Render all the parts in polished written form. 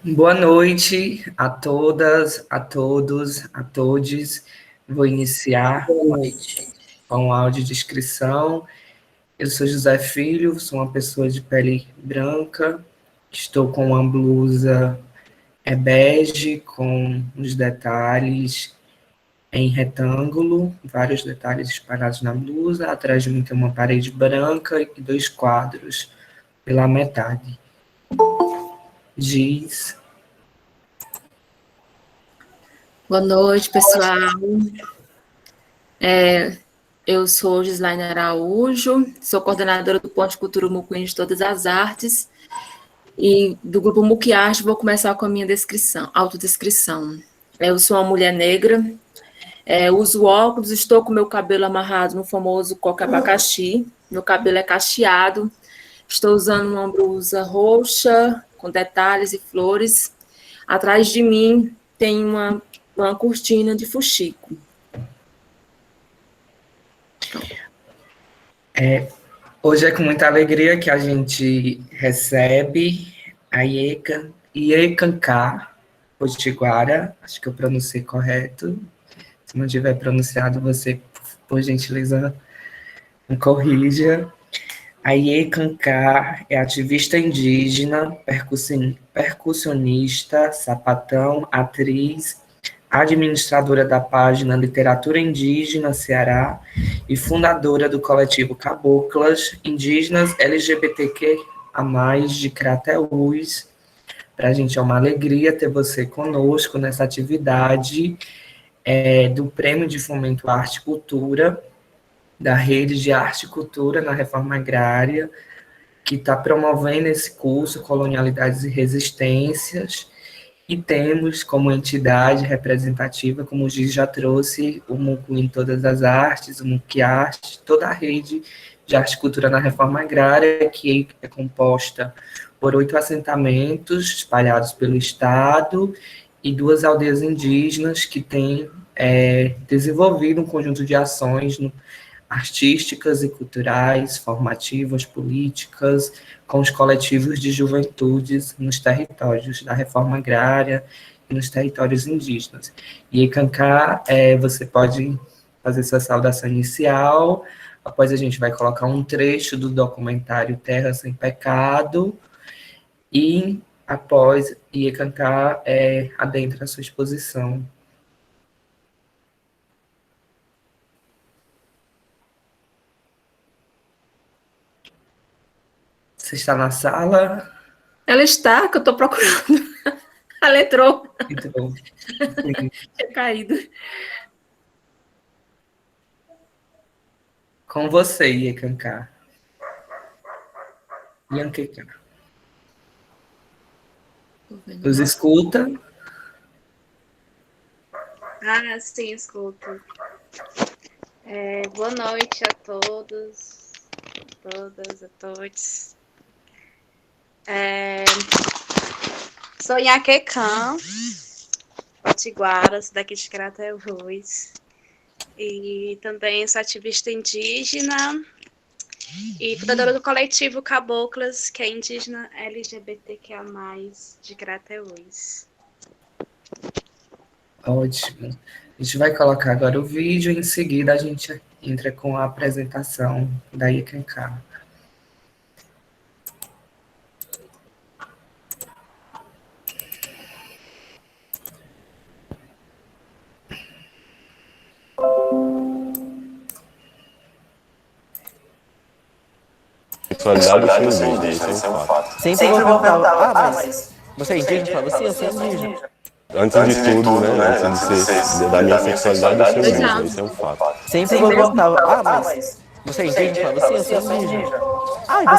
Boa noite a todas, a todos, a todes. Vou iniciar Boa noite. com audiodescrição. Eu sou José Filho, sou uma pessoa de pele branca, estou com uma blusa bege, com os detalhes em retângulo, vários detalhes espalhados na blusa. Atrás de mim tem uma parede branca e dois quadros pela metade. Giz. Boa noite, pessoal. Eu sou Gislaine Araújo, sou coordenadora do Ponto de Cultura Mucuim de Todas as Artes e do grupo Muquiarte. Vou começar com a minha autodescrição. Eu sou uma mulher negra, uso óculos, estou com meu cabelo amarrado no famoso coque abacaxi, meu cabelo é cacheado, estou usando uma blusa roxa com detalhes e flores. Atrás de mim tem uma cortina de fuxico. Hoje é com muita alegria que a gente recebe a Iekanká Potiguara, acho que eu pronunciei correto. Se não tiver pronunciado, você, por gentileza, me corrija. A Iekanká é ativista indígena, percussionista, sapatão, atriz, administradora da página Literatura Indígena Ceará e fundadora do coletivo Caboclas Indígenas LGBTQ+, de Crateús. Para a gente é uma alegria ter você conosco nessa atividade do Prêmio de Fomento à Arte e Cultura, da Rede de Arte e Cultura na Reforma Agrária, que está promovendo esse curso Colonialidades e Resistências. E temos como entidade representativa, como o Giz já trouxe, o Mucuim Todas as Artes, o Muquiarte, toda a rede de arte e cultura na Reforma Agrária, que é composta por 8 assentamentos espalhados pelo Estado e 2 aldeias indígenas que têm desenvolvido um conjunto de ações artísticas e culturais, formativas, políticas, com os coletivos de juventudes nos territórios da reforma agrária e nos territórios indígenas. E Iekanká, você pode fazer sua saudação inicial, após a gente vai colocar um trecho do documentário Terra Sem Pecado, e após Iekanká adentra a sua exposição. Você está na sala? Ela está, que eu estou procurando. Ela entrou. Entrou. Tinha caído. Com você, Iekanká. Iekanká. Nos escuta? Ah, sim, escuto. Boa noite a todos, a todas, a todos. Sou Nhaquecã, Potiguara, daqui de Crateús. E também sou ativista indígena e fundadora do coletivo Caboclas, que é indígena LGBTQIA+, de Crateús. Ótimo. A gente vai colocar agora o vídeo e em seguida a gente entra com a apresentação da Iekanká. Sexualidade do seu indígena, esse é um fato. Sempre vou perguntar, mas você é indígena? Eu falava, sim, eu sou indígena. Antes de tudo, né, antes da minha sexualidade, eu sou indígena, esse é um fato. Sempre vou perguntar, mas você é indígena? Eu falava, sim, eu sou indígena.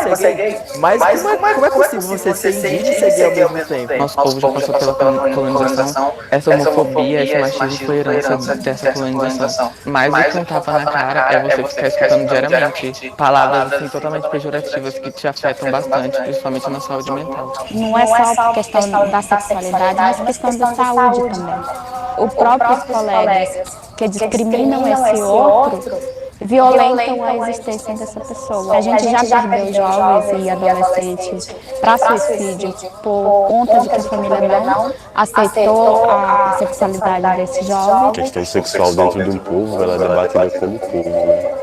Você é gay? Mas como é possível você ser indígena e ser gay ao mesmo tempo? Nosso povo já passou pela colonização, essa homofobia, esse machismo foi herança dessa colonização. Mas o que não tapa na cara é você ficar escutando diariamente palavras assim, totalmente pejorativas que te afetam bastante, principalmente na saúde mental. Não é só questão da sexualidade, mas questão da saúde também. Os próprios colegas que discriminam esse outro violentam a existência dessa pessoa. A gente já perdeu jovens e adolescentes para suicídio por conta de que a família não aceitou a sexualidade desse jovem. A questão sexual dentro de um povo, ela é debatida como povo, né?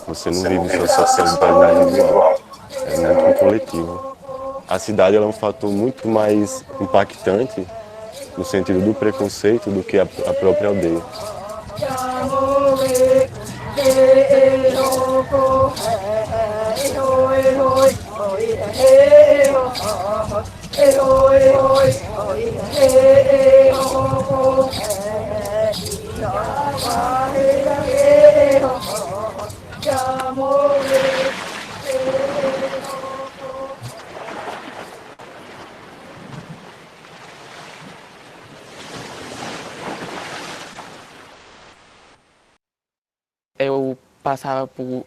Você não vive sua sexualidade individual, é muito coletivo. A cidade ela é um fator muito mais impactante no sentido do preconceito do que a própria aldeia. Eu passava por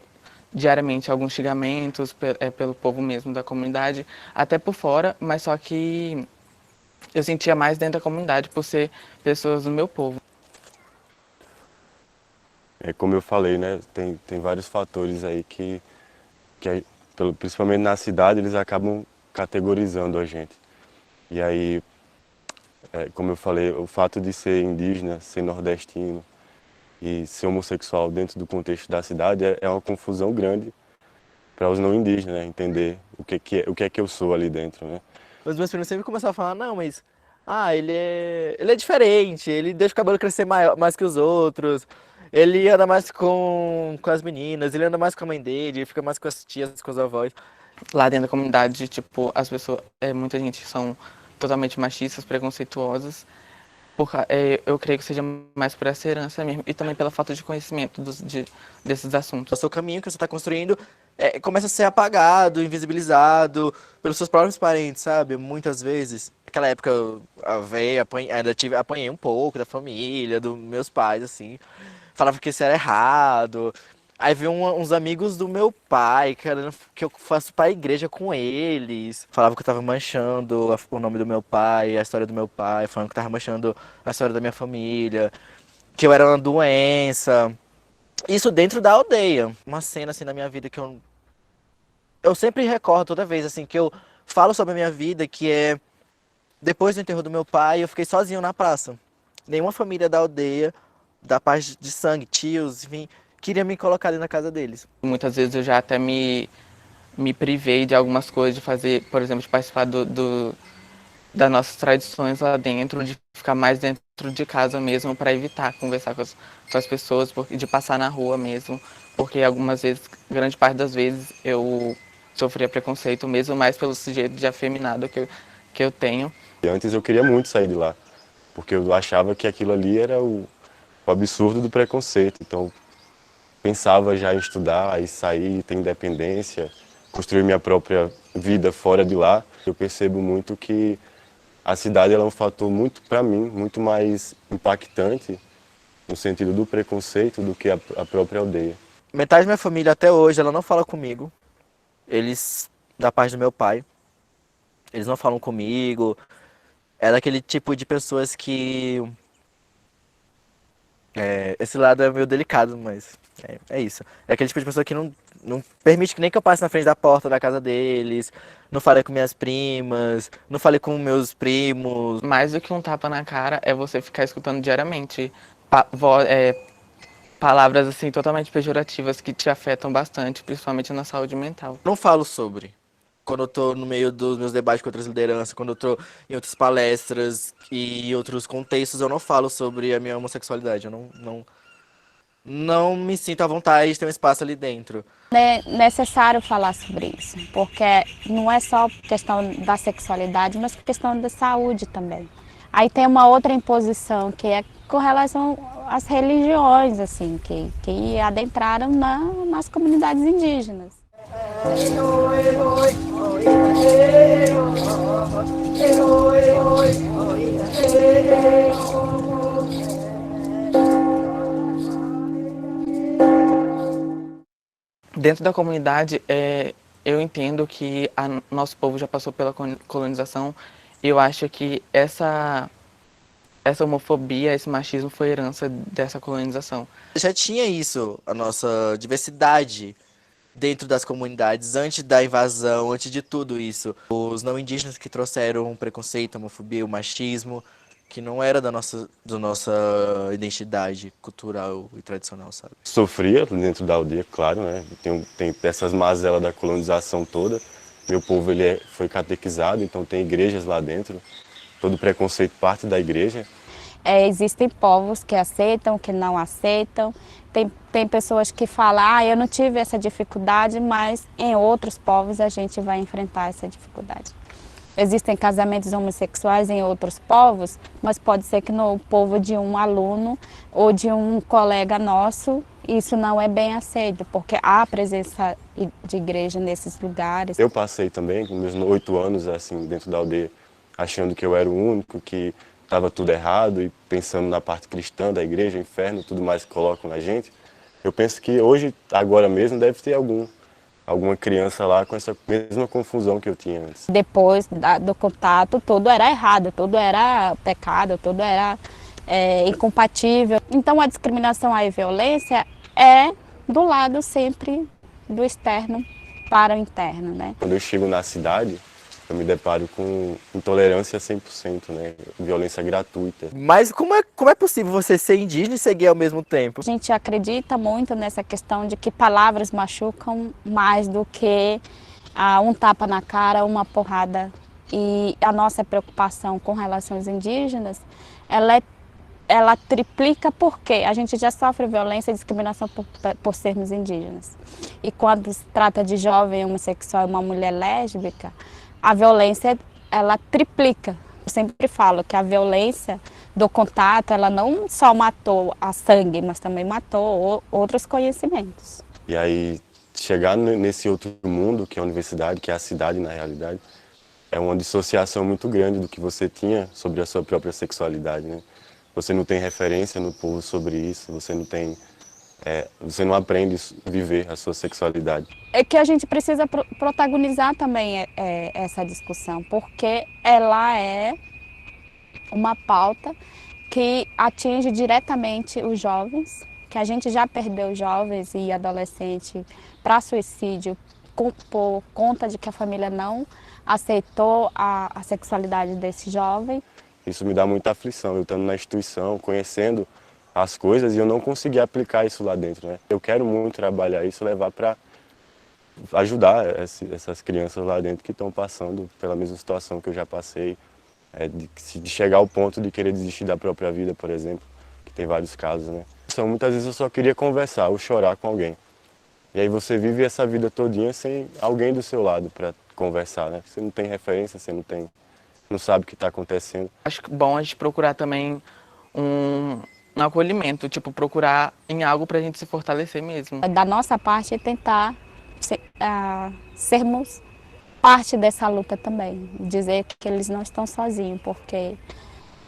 diariamente alguns xingamentos pelo povo mesmo da comunidade, até por fora, mas só que eu sentia mais dentro da comunidade por ser pessoas do meu povo. É como eu falei, né? Tem vários fatores aí principalmente na cidade, eles acabam categorizando a gente. E aí, como eu falei, o fato de ser indígena, ser nordestino e ser homossexual dentro do contexto da cidade é uma confusão grande para os não indígenas, né? Entender o que é que eu sou ali dentro, né? Os meus primos sempre começaram a falar, não, mas ele é diferente, ele deixa o cabelo crescer mais que os outros, ele anda mais com as meninas, ele anda mais com a mãe dele, ele fica mais com as tias, com os avós. Lá dentro da comunidade, tipo, as pessoas, muita gente são totalmente machistas, preconceituosas. Eu creio que seja mais por essa herança mesmo e também pela falta de conhecimento desses assuntos. O seu caminho que você está construindo começa a ser apagado, invisibilizado pelos seus próprios parentes, sabe? Muitas vezes. Naquela época eu apanhei um pouco da família, dos meus pais, assim. Falava que isso era errado. Aí veio uns amigos do meu pai, querendo que eu faça para a igreja com eles. Falava que eu tava manchando o nome do meu pai, a história do meu pai, falando que eu tava manchando a história da minha família, que eu era uma doença. Isso dentro da aldeia. Uma cena assim na minha vida que eu sempre recordo toda vez assim que eu falo sobre a minha vida, que é depois do enterro do meu pai, eu fiquei sozinho na praça. Nenhuma família da aldeia, da parte de sangue, tios, enfim, queria me colocar ali na casa deles. Muitas vezes eu já até me privei de algumas coisas, de fazer, por exemplo, de participar das nossas tradições lá dentro, de ficar mais dentro de casa mesmo, para evitar conversar com as pessoas, de passar na rua mesmo, porque algumas vezes, grande parte das vezes, eu sofria preconceito mesmo, mais pelo sujeito de afeminado que eu tenho. E antes eu queria muito sair de lá, porque eu achava que aquilo ali era o absurdo do preconceito. Então, pensava já em estudar, aí sair, ter independência, construir minha própria vida fora de lá. Eu percebo muito que a cidade ela é um fator muito, para mim, muito mais impactante no sentido do preconceito do que a própria aldeia. Metade da minha família até hoje, ela não fala comigo. Eles, da parte do meu pai, eles não falam comigo. É daquele tipo de pessoas que... esse lado é meio delicado, mas é isso. É aquele tipo de pessoa que não permite que nem que eu passe na frente da porta da casa deles, não fale com minhas primas, não fale com meus primos. Mais do que um tapa na cara é você ficar escutando diariamente palavras assim totalmente pejorativas que te afetam bastante, principalmente na saúde mental. Não falo sobre. Quando eu tô no meio dos meus debates com outras lideranças, quando eu tô em outras palestras e outros contextos, eu não falo sobre a minha homossexualidade. Eu não me sinto à vontade de ter um espaço ali dentro. É necessário falar sobre isso, porque não é só questão da sexualidade, mas questão da saúde também. Aí tem uma outra imposição que é com relação às religiões, assim, que adentraram nas comunidades indígenas. Dentro da comunidade, eu entendo que nosso povo já passou pela colonização e eu acho que essa essa homofobia, esse machismo foi herança dessa colonização. Já tinha isso, a nossa diversidade dentro das comunidades, antes da invasão, antes de tudo isso. Os não indígenas que trouxeram o preconceito, a homofobia, o machismo, que não era da nossa identidade cultural e tradicional, sabe? Sofria dentro da aldeia, claro, né? Tem essas mazelas da colonização toda. Meu povo foi catequizado, então tem igrejas lá dentro. Todo preconceito parte da igreja. Existem povos que aceitam, que não aceitam. Tem pessoas que falam, eu não tive essa dificuldade, mas em outros povos a gente vai enfrentar essa dificuldade. Existem casamentos homossexuais em outros povos, mas pode ser que no povo de um aluno ou de um colega nosso, isso não é bem aceito, porque há presença de igreja nesses lugares. Eu passei também, com meus 8 anos, assim, dentro da aldeia, achando que eu era o único, que estava tudo errado e pensando na parte cristã da igreja, inferno, tudo mais que colocam na gente. Eu penso que hoje, agora mesmo, deve ter alguma criança lá com essa mesma confusão que eu tinha antes. Depois do contato, tudo era errado, tudo era pecado, tudo era incompatível. Então a discriminação e a violência é do lado sempre do externo para o interno, né? Quando eu chego na cidade, eu me deparo com intolerância 100%, né? Violência gratuita. Mas como é possível você ser indígena e ser gay ao mesmo tempo? A gente acredita muito nessa questão de que palavras machucam mais do que um tapa na cara, uma porrada. E a nossa preocupação com relação aos indígenas, ela triplica porque a gente já sofre violência e discriminação por sermos indígenas. E quando se trata de jovem homossexual e uma mulher lésbica, a violência, ela triplica. Eu sempre falo que a violência do contato, ela não só matou a sangue, mas também matou outros conhecimentos. E aí, chegar nesse outro mundo, que é a universidade, que é a cidade na realidade, é uma dissociação muito grande do que você tinha sobre a sua própria sexualidade, né? Você não tem referência no povo sobre isso, você não aprende a viver a sua sexualidade. É que a gente precisa protagonizar também essa discussão, porque ela é uma pauta que atinge diretamente os jovens, que a gente já perdeu jovens e adolescentes para suicídio por conta de que a família não aceitou a sexualidade desse jovem. Isso me dá muita aflição, eu estando na instituição, conhecendo as coisas e eu não consegui aplicar isso lá dentro, né? Eu quero muito trabalhar isso, levar para ajudar essas crianças lá dentro que estão passando pela mesma situação que eu já passei, de chegar ao ponto de querer desistir da própria vida, por exemplo, que tem vários casos, né? Então, muitas vezes eu só queria conversar ou chorar com alguém. E aí você vive essa vida todinha sem alguém do seu lado para conversar, né? Você não tem referência, você não sabe o que está acontecendo. Acho que bom a gente procurar também um acolhimento, tipo, procurar em algo pra gente se fortalecer mesmo. Da nossa parte é tentar sermos parte dessa luta também, dizer que eles não estão sozinhos, porque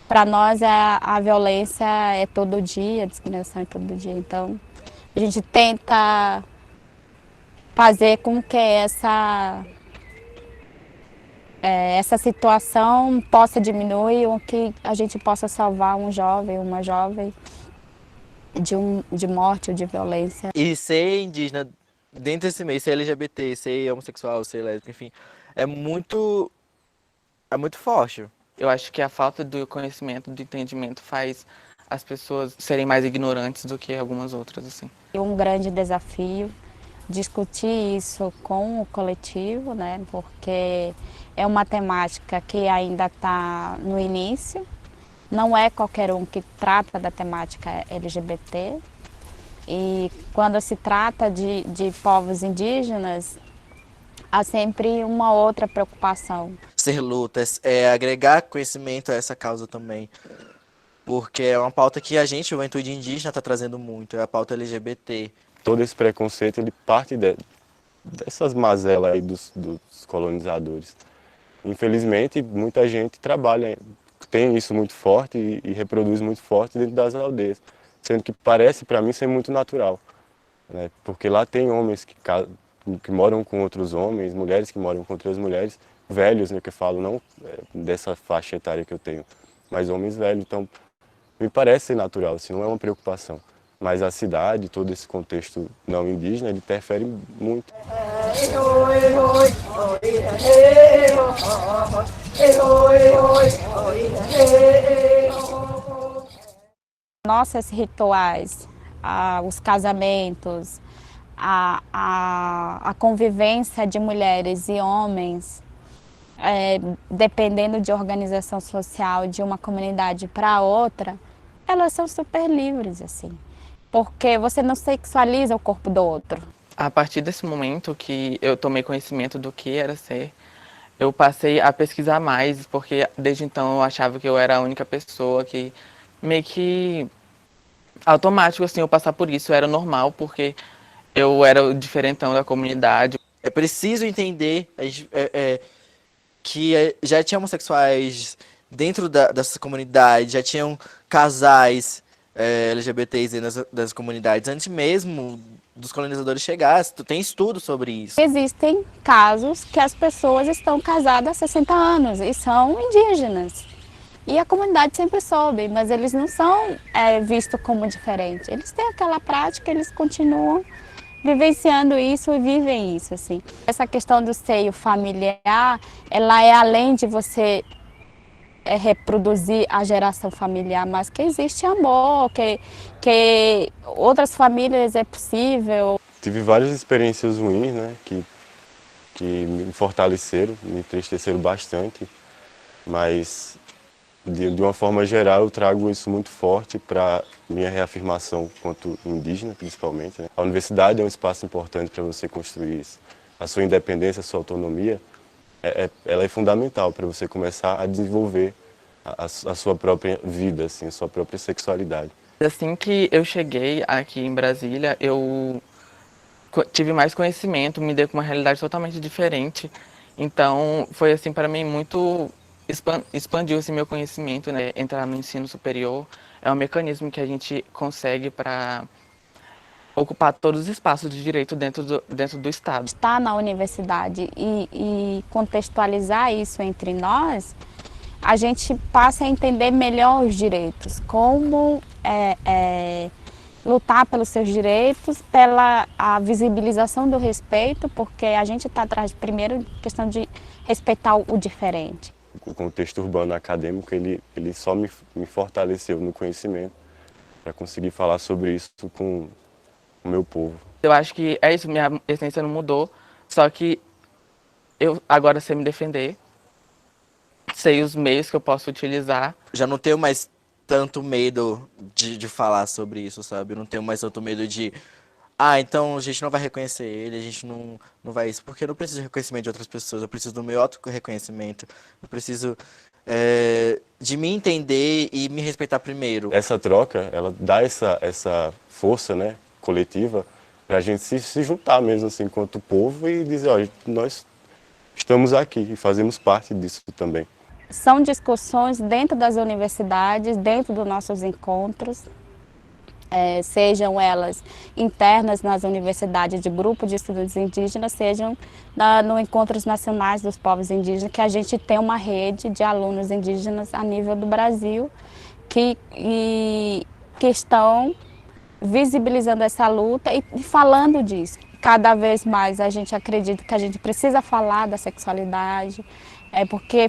para nós a violência é todo dia, a discriminação é todo dia, então a gente tenta fazer com que essa situação possa diminuir ou que a gente possa salvar um jovem, uma jovem de morte ou de violência. E ser indígena dentro desse meio, ser LGBT, ser homossexual, ser lésbico, enfim, é muito forte. Eu acho que a falta do conhecimento, do entendimento faz as pessoas serem mais ignorantes do que algumas outras, assim. Um grande desafio discutir isso com o coletivo, né? Porque é uma temática que ainda está no início. Não é qualquer um que trata da temática LGBT. E quando se trata de povos indígenas, há sempre uma outra preocupação. Ser lutas, agregar conhecimento a essa causa também. Porque é uma pauta que a gente, juventude indígena, está trazendo muito, é a pauta LGBT. Todo esse preconceito, ele parte dessas mazelas aí dos colonizadores. Infelizmente, muita gente trabalha, tem isso muito forte e reproduz muito forte dentro das aldeias. Sendo que parece, para mim, ser muito natural, né? Porque lá tem homens que moram com outros homens, mulheres que moram com outras mulheres, velhos, né, que eu falo, não dessa faixa etária que eu tenho, mas homens velhos. Então, me parece natural, assim, não é uma preocupação. Mas a cidade, todo esse contexto não indígena, ele interfere muito. Nossos rituais, os casamentos, a convivência de mulheres e homens, dependendo de organização social de uma comunidade para outra, elas são super livres, assim, porque você não sexualiza o corpo do outro. A partir desse momento que eu tomei conhecimento do que era ser, eu passei a pesquisar mais, porque desde então eu achava que eu era a única pessoa que meio que automático, assim, eu passar por isso, era normal, porque eu era o diferentão da comunidade. É preciso entender que já tinha homossexuais dentro dessa comunidade, já tinham casais LGBTs das comunidades, antes mesmo dos colonizadores chegarem. Tem estudo sobre isso. Existem casos que as pessoas estão casadas há 60 anos e são indígenas. E a comunidade sempre soube, mas eles não são vistos como diferentes. Eles têm aquela prática, eles continuam vivenciando isso e vivem isso, assim. Essa questão do seio familiar, ela é além de você reproduzir a geração familiar, mas que existe amor, que outras famílias é possível. Tive várias experiências ruins, né, que me fortaleceram, me entristeceram bastante, mas de uma forma geral eu trago isso muito forte para minha reafirmação quanto indígena, principalmente, né? A universidade é um espaço importante para você construir isso. A sua independência, a sua autonomia, ela é fundamental para você começar a desenvolver a sua própria vida, assim, a sua própria sexualidade. Assim que eu cheguei aqui em Brasília, eu tive mais conhecimento, me dei com uma realidade totalmente diferente. Então, foi assim para mim muito expandiu esse meu conhecimento, né? Entrar no ensino superior é um mecanismo que a gente consegue para ocupar todos os espaços de direito dentro do Estado. Estar na universidade e contextualizar isso entre nós, a gente passa a entender melhor os direitos, como lutar pelos seus direitos, pela a visibilização do respeito, porque a gente está atrás, primeiro, questão de respeitar o diferente. O contexto urbano acadêmico, ele só me fortaleceu no conhecimento para conseguir falar sobre isso com o meu povo. Eu acho que é isso, minha essência não mudou, só que eu agora sei me defender, sei os meios que eu posso utilizar. Já não tenho mais tanto medo de falar sobre isso, sabe? Eu não tenho mais tanto medo de... então a gente não vai reconhecer ele, a gente não vai isso. Porque eu não preciso de reconhecimento de outras pessoas, eu preciso do meu auto-reconhecimento. Eu preciso de me entender e me respeitar primeiro. Essa troca, ela dá essa força, né, coletiva para a gente se juntar mesmo, assim, enquanto povo e dizer, olha, nós estamos aqui e fazemos parte disso também. São discussões dentro das universidades, dentro dos nossos encontros, sejam elas internas nas universidades de grupo de estudos indígenas, sejam no Encontros Nacionais dos Povos Indígenas, que a gente tem uma rede de alunos indígenas a nível do Brasil que estão visibilizando essa luta e falando disso. Cada vez mais a gente acredita que a gente precisa falar da sexualidade, porque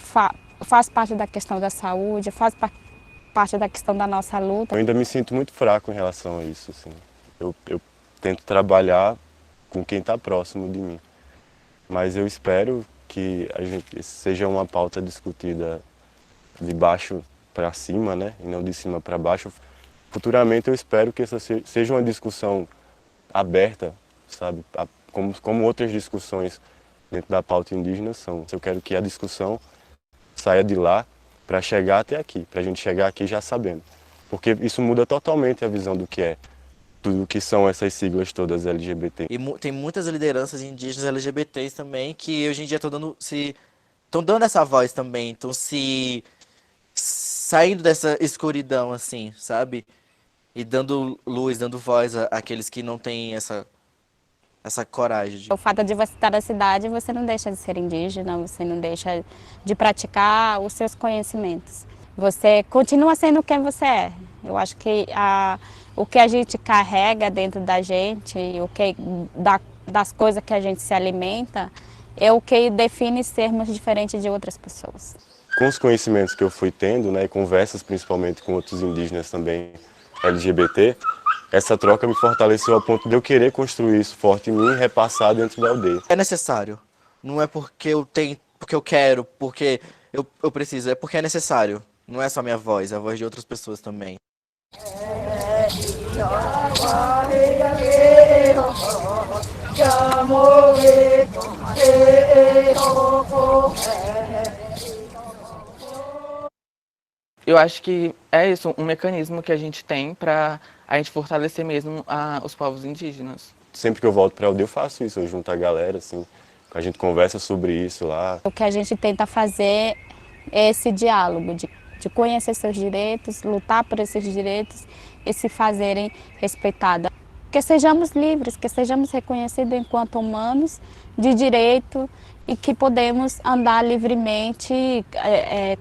faz parte da questão da saúde, faz parte da questão da nossa luta. Eu ainda me sinto muito fraco em relação a isso, assim. Eu tento trabalhar com quem está próximo de mim, mas eu espero que seja uma pauta discutida de baixo para cima, né, e não de cima para baixo. Futuramente eu espero que essa seja uma discussão aberta, sabe, como outras discussões dentro da pauta indígena são. Eu quero que a discussão saia de lá para chegar até aqui, para a gente chegar aqui já sabendo. Porque isso muda totalmente a visão do que é, tudo que são essas siglas todas LGBT. E tem muitas lideranças indígenas LGBTs também que hoje em dia estão dando essa voz também, estão saindo dessa escuridão, assim, sabe? E dando luz, dando voz àqueles que não têm essa coragem. O fato de você estar na cidade, você não deixa de ser indígena, você não deixa de praticar os seus conhecimentos. Você continua sendo quem você é. Eu acho que o que a gente carrega dentro da gente, das coisas que a gente se alimenta, é o que define sermos diferentes de outras pessoas. Com os conhecimentos que eu fui tendo, né, e conversas principalmente com outros indígenas também LGBT, essa troca me fortaleceu ao ponto de eu querer construir isso forte em mim e repassar dentro da aldeia. É necessário. Não é porque eu tenho, porque eu quero, porque eu preciso, é porque é necessário. Não é só minha voz, é a voz de outras pessoas também. Eu acho que é isso, um mecanismo que a gente tem para a gente fortalecer mesmo os povos indígenas. Sempre que eu volto para a aldeia eu faço isso, eu junto a galera, assim, a gente conversa sobre isso lá. O que a gente tenta fazer é esse diálogo, de conhecer seus direitos, lutar por esses direitos e se fazerem respeitados. Que sejamos livres, que sejamos reconhecidos enquanto humanos de direito e que podemos andar livremente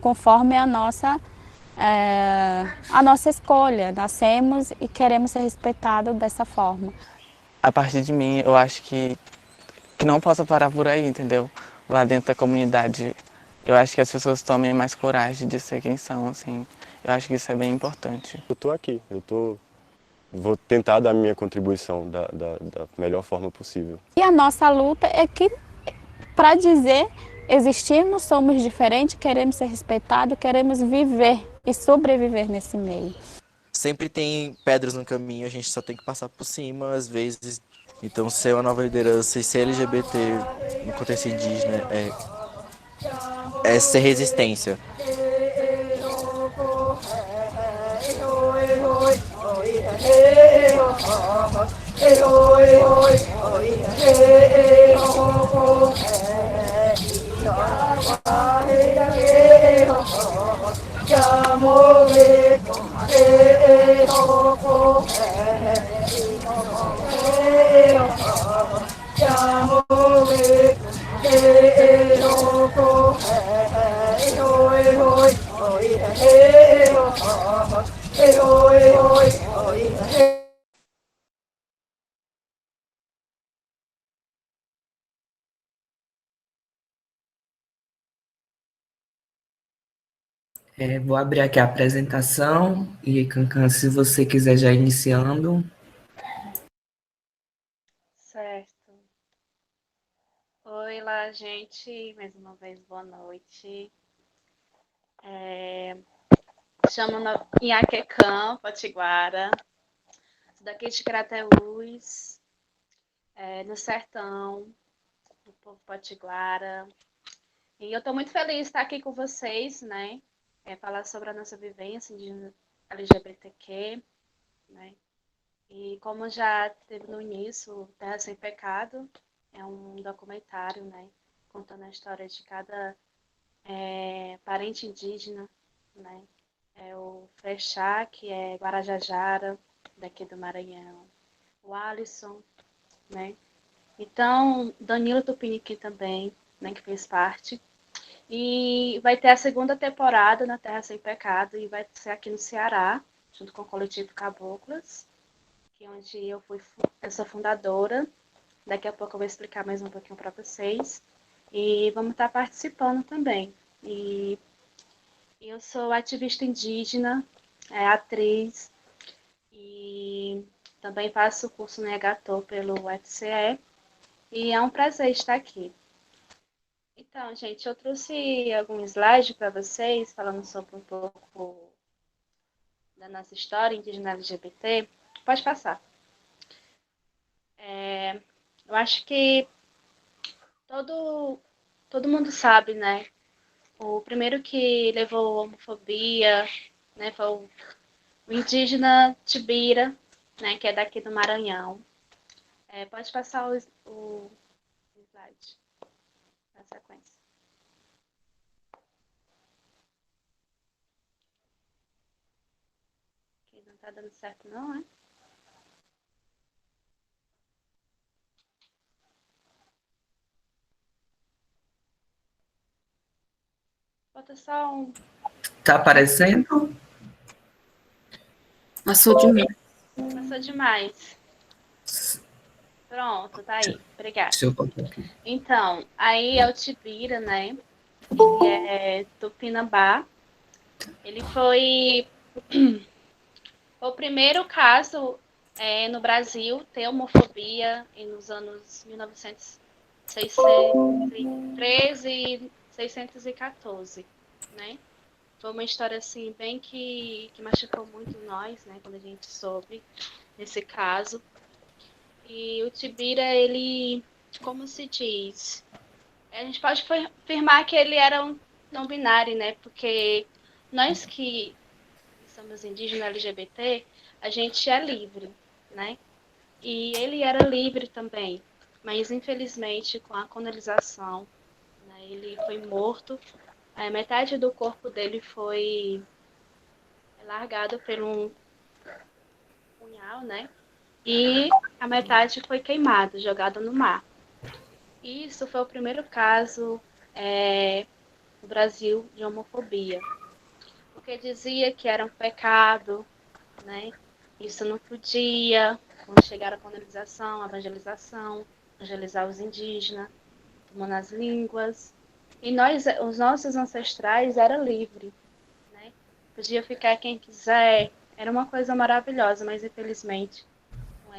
conforme a nossa escolha. Nascemos e queremos ser respeitados dessa forma. A partir de mim, eu acho que não possa parar por aí, entendeu? Lá dentro da comunidade, eu acho que as pessoas tomem mais coragem de ser quem são, assim. Eu acho que isso é bem importante. Eu tô aqui, vou tentar dar a minha contribuição da melhor forma possível. E a nossa luta é que, para dizer, existimos, somos diferentes, queremos ser respeitados, queremos viver e sobreviver nesse meio. Sempre tem pedras no caminho, a gente só tem que passar por cima, às vezes. Então, ser uma nova liderança e ser LGBT no contexto indígena é ser resistência. Vou abrir aqui a apresentação e, Cancan, se você quiser já iniciando. Certo. Oi lá, gente. Mais uma vez, boa noite. Chamo Inhaquecã, Potiguara. Sou daqui de Crateús, no sertão, do povo potiguara. E eu estou muito feliz de estar aqui com vocês, né? Falar sobre a nossa vivência de LGBTQ, né? E como já teve no início, Terra Sem Pecado é um documentário, né? Contando a história de cada parente indígena, né? É o Frechá, que é Guarajajara, daqui do Maranhão. O Alisson, né? Então, Danilo Tupiniquim também, né? Que fez parte. E vai ter a segunda temporada na Terra Sem Pecado e vai ser aqui no Ceará, junto com o coletivo Caboclas, que é onde eu sou fundadora. Daqui a pouco eu vou explicar mais um pouquinho para vocês. E vamos estar participando também. E eu sou ativista indígena, atriz, e também faço o curso Negatô pelo UFCE. E é um prazer estar aqui. Então, gente, eu trouxe algum slide para vocês, falando sobre um pouco da nossa história indígena LGBT. Pode passar. Eu acho que todo mundo sabe, né? O primeiro que levou a homofobia, né, foi o indígena Tibira, né, que é daqui do Maranhão. Pode passar o slide na sequência. Aqui não tá dando certo não, é? Bota só um... Tá aparecendo? Passou de mim. Passou demais. Pronto, tá aí. Obrigada. Deixa eu botar aqui. Então, aí é o Tibira, né? Ele é Tupinambá. Ele foi o primeiro caso no Brasil ter homofobia nos anos 1913 e 614, né? Foi uma história assim bem que machucou muito nós, né? Quando a gente soube desse caso. E o Tibira, ele, como se diz, a gente pode afirmar que ele era um não binário, né? Porque nós que somos indígenas LGBT, a gente é livre, né? E ele era livre também, mas infelizmente com a colonização, né, ele foi morto. A metade do corpo dele foi largado por um punhal, né? E a metade foi queimado, jogado no mar. Isso foi o primeiro caso no Brasil de homofobia, porque dizia que era um pecado, né? Isso não podia, quando chegaram a colonização, a evangelização, evangelizar os indígenas, tomando as línguas. E nós, os nossos ancestrais eram livres, né? Podia ficar quem quiser, era uma coisa maravilhosa, mas infelizmente com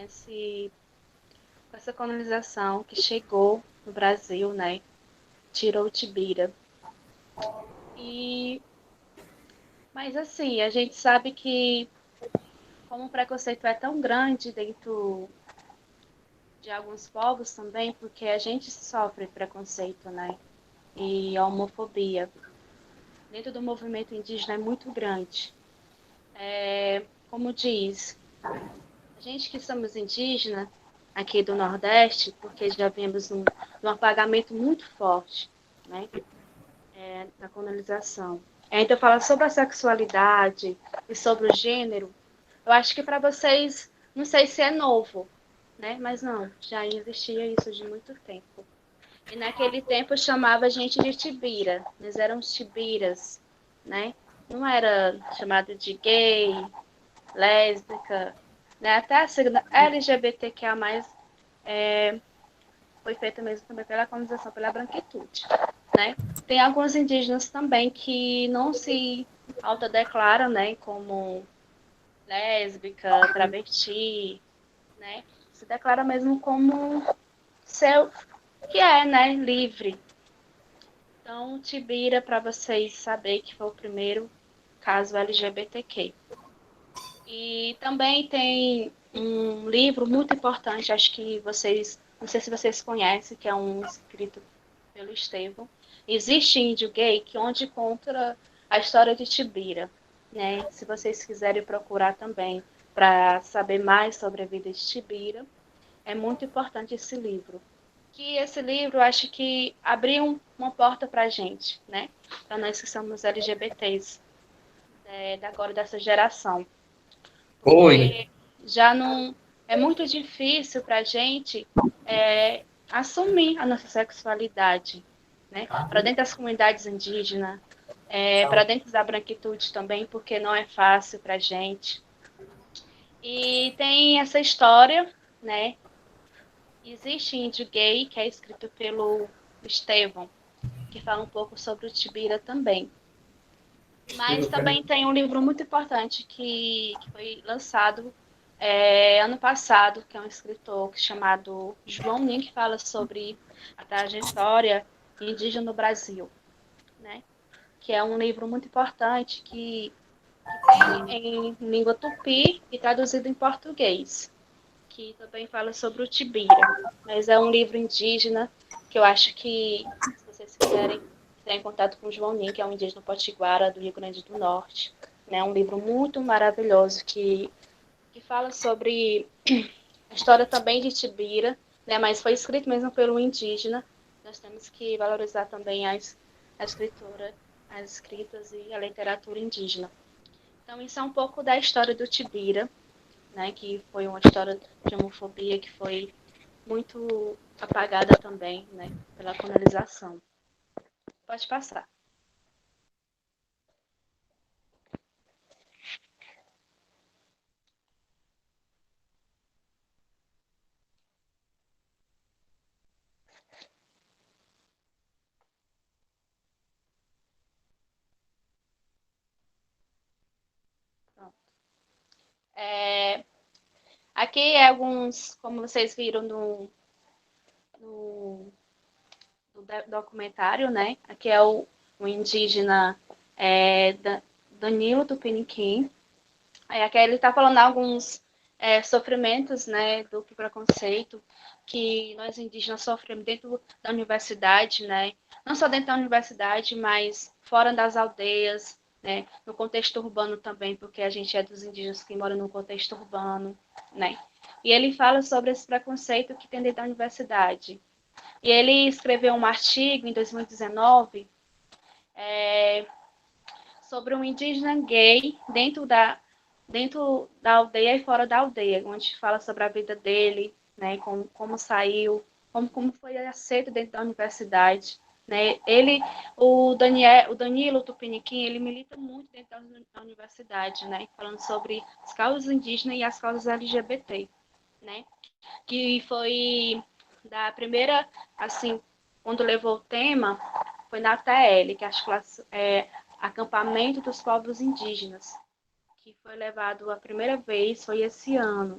essa colonização que chegou no Brasil, né? Tirou o Tibira. Mas assim, a gente sabe que como o preconceito é tão grande dentro de alguns povos também, porque a gente sofre preconceito, né? E a homofobia dentro do movimento indígena é muito grande. Como diz, a gente que somos indígenas aqui do Nordeste, porque já vemos num apagamento muito forte, né? Da colonização. Então, falar sobre a sexualidade e sobre o gênero, eu acho que para vocês, não sei se é novo, né? Mas não, já existia isso de muito tempo. E naquele tempo chamava a gente de tibira, eles eram os tibiras, né? Não era chamado de gay, lésbica, né? Até a sigla LGBTQIA+, foi feita mesmo também pela colonização, pela branquitude, né? Tem alguns indígenas também que não se autodeclaram, né, como lésbica, travesti, né? Se declara mesmo como seu, que é, né, livre. Então, Tibira, para vocês saberem que foi o primeiro caso LGBTQ. E também tem um livro muito importante, acho que vocês, não sei se vocês conhecem, que é um escrito pelo Estevão. Existe Índio Gay, que onde conta a história de Tibira, né? Se vocês quiserem procurar também para saber mais sobre a vida de Tibira, é muito importante esse livro. Que esse livro, acho que abriu uma porta para a gente, né? Para nós que somos LGBTs, agora dessa geração. Oi. Porque já não é muito difícil para a gente assumir a nossa sexualidade, né? Para dentro das comunidades indígenas, para dentro da branquitude também, porque não é fácil para a gente. E tem essa história, né? Existe Índio Gay, que é escrito pelo Estevão, que fala um pouco sobre o Tibira também. Mas também tem um livro muito importante que foi lançado ano passado, que é um escritor chamado João Nin, que fala sobre a trajetória indígena no Brasil, né? Que é um livro muito importante que tem em língua tupi e traduzido em português, que também fala sobre o Tibira. Mas é um livro indígena que eu acho que, se vocês quiserem, entrar em contato com o João Nin, que é um indígena potiguara do Rio Grande do Norte. É um livro muito maravilhoso que fala sobre a história também de Tibira, né, mas foi escrito mesmo pelo indígena. Nós temos que valorizar também a escritura, as escritas e a literatura indígena. Então, isso é um pouco da história do Tibira, né, que foi uma história de homofobia que foi muito apagada também, né, pela colonização. Pode passar. É, aqui é alguns, como vocês viram no, no documentário, né? Aqui é o indígena Danilo Tupiniquim. Aqui ele está falando alguns sofrimentos, né, do preconceito que nós indígenas sofremos dentro da universidade, né? Não só dentro da universidade, mas fora das aldeias, né? No contexto urbano também, porque a gente é dos indígenas que moram no contexto urbano, né? E ele fala sobre esse preconceito que tem dentro da universidade. E ele escreveu um artigo em 2019 sobre um indígena gay dentro da aldeia e fora da aldeia, onde fala sobre a vida dele, né, como saiu, como foi aceito dentro da universidade. Né? O Danilo Tupiniquim, ele milita muito dentro da universidade, né, falando sobre as causas indígenas e as causas LGBT, né, que foi da primeira, assim, quando levou o tema, foi na TL, que acho que Acampamento dos Povos Indígenas, que foi levado a primeira vez, foi esse ano,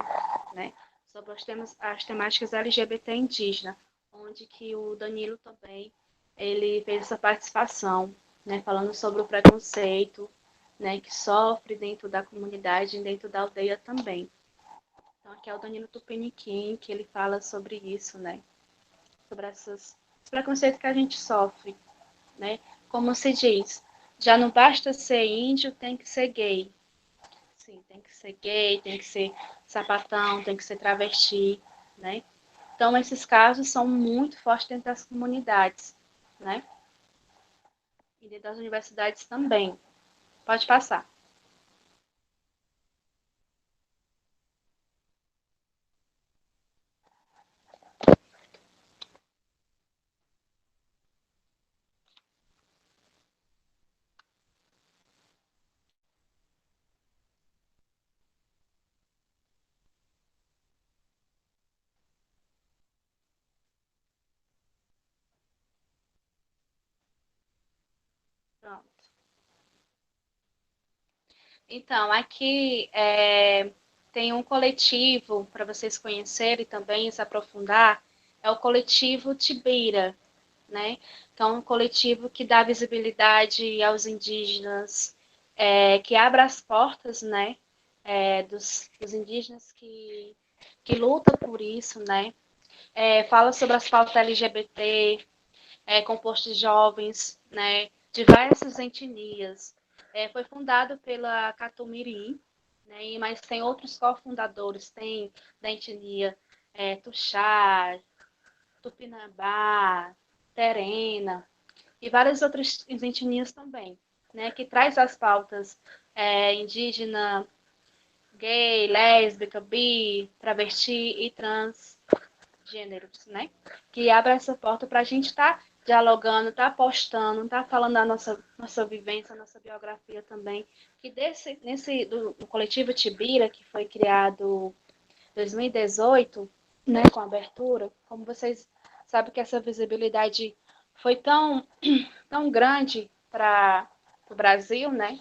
né, sobre as temáticas LGBT indígena, onde que o Danilo também, ele fez essa participação, né, falando sobre o preconceito, né, que sofre dentro da comunidade e dentro da aldeia também. Então, aqui é o Danilo Tupiniquim, que ele fala sobre isso, né, sobre esse preconceito que a gente sofre, né, como se diz, já não basta ser índio, tem que ser gay. Sim, tem que ser gay, tem que ser sapatão, tem que ser travesti, né? Então, esses casos são muito fortes dentro das comunidades, né? E dentro das universidades também. Pode passar. Pronto. Então, aqui tem um coletivo para vocês conhecerem também, se aprofundar, é o coletivo Tibira, né? Então, é um coletivo que dá visibilidade aos indígenas, que abre as portas, né, dos indígenas que lutam por isso, né? Fala sobre as pautas LGBT, composto de jovens, né, diversas etnias. Foi fundado pela Catumirim, né, mas tem outros cofundadores, tem da etnia Tuxá, Tupinambá, Terena e várias outras etnias também, né, que traz as pautas indígena, gay, lésbica, bi, travesti e transgêneros, né, que abre essa porta para a gente estar dialogando, estar postando, estar falando da nossa vivência, nossa biografia também, que do coletivo Tibira, que foi criado em 2018, né, com a abertura, como vocês sabem que essa visibilidade foi tão grande para o Brasil, né,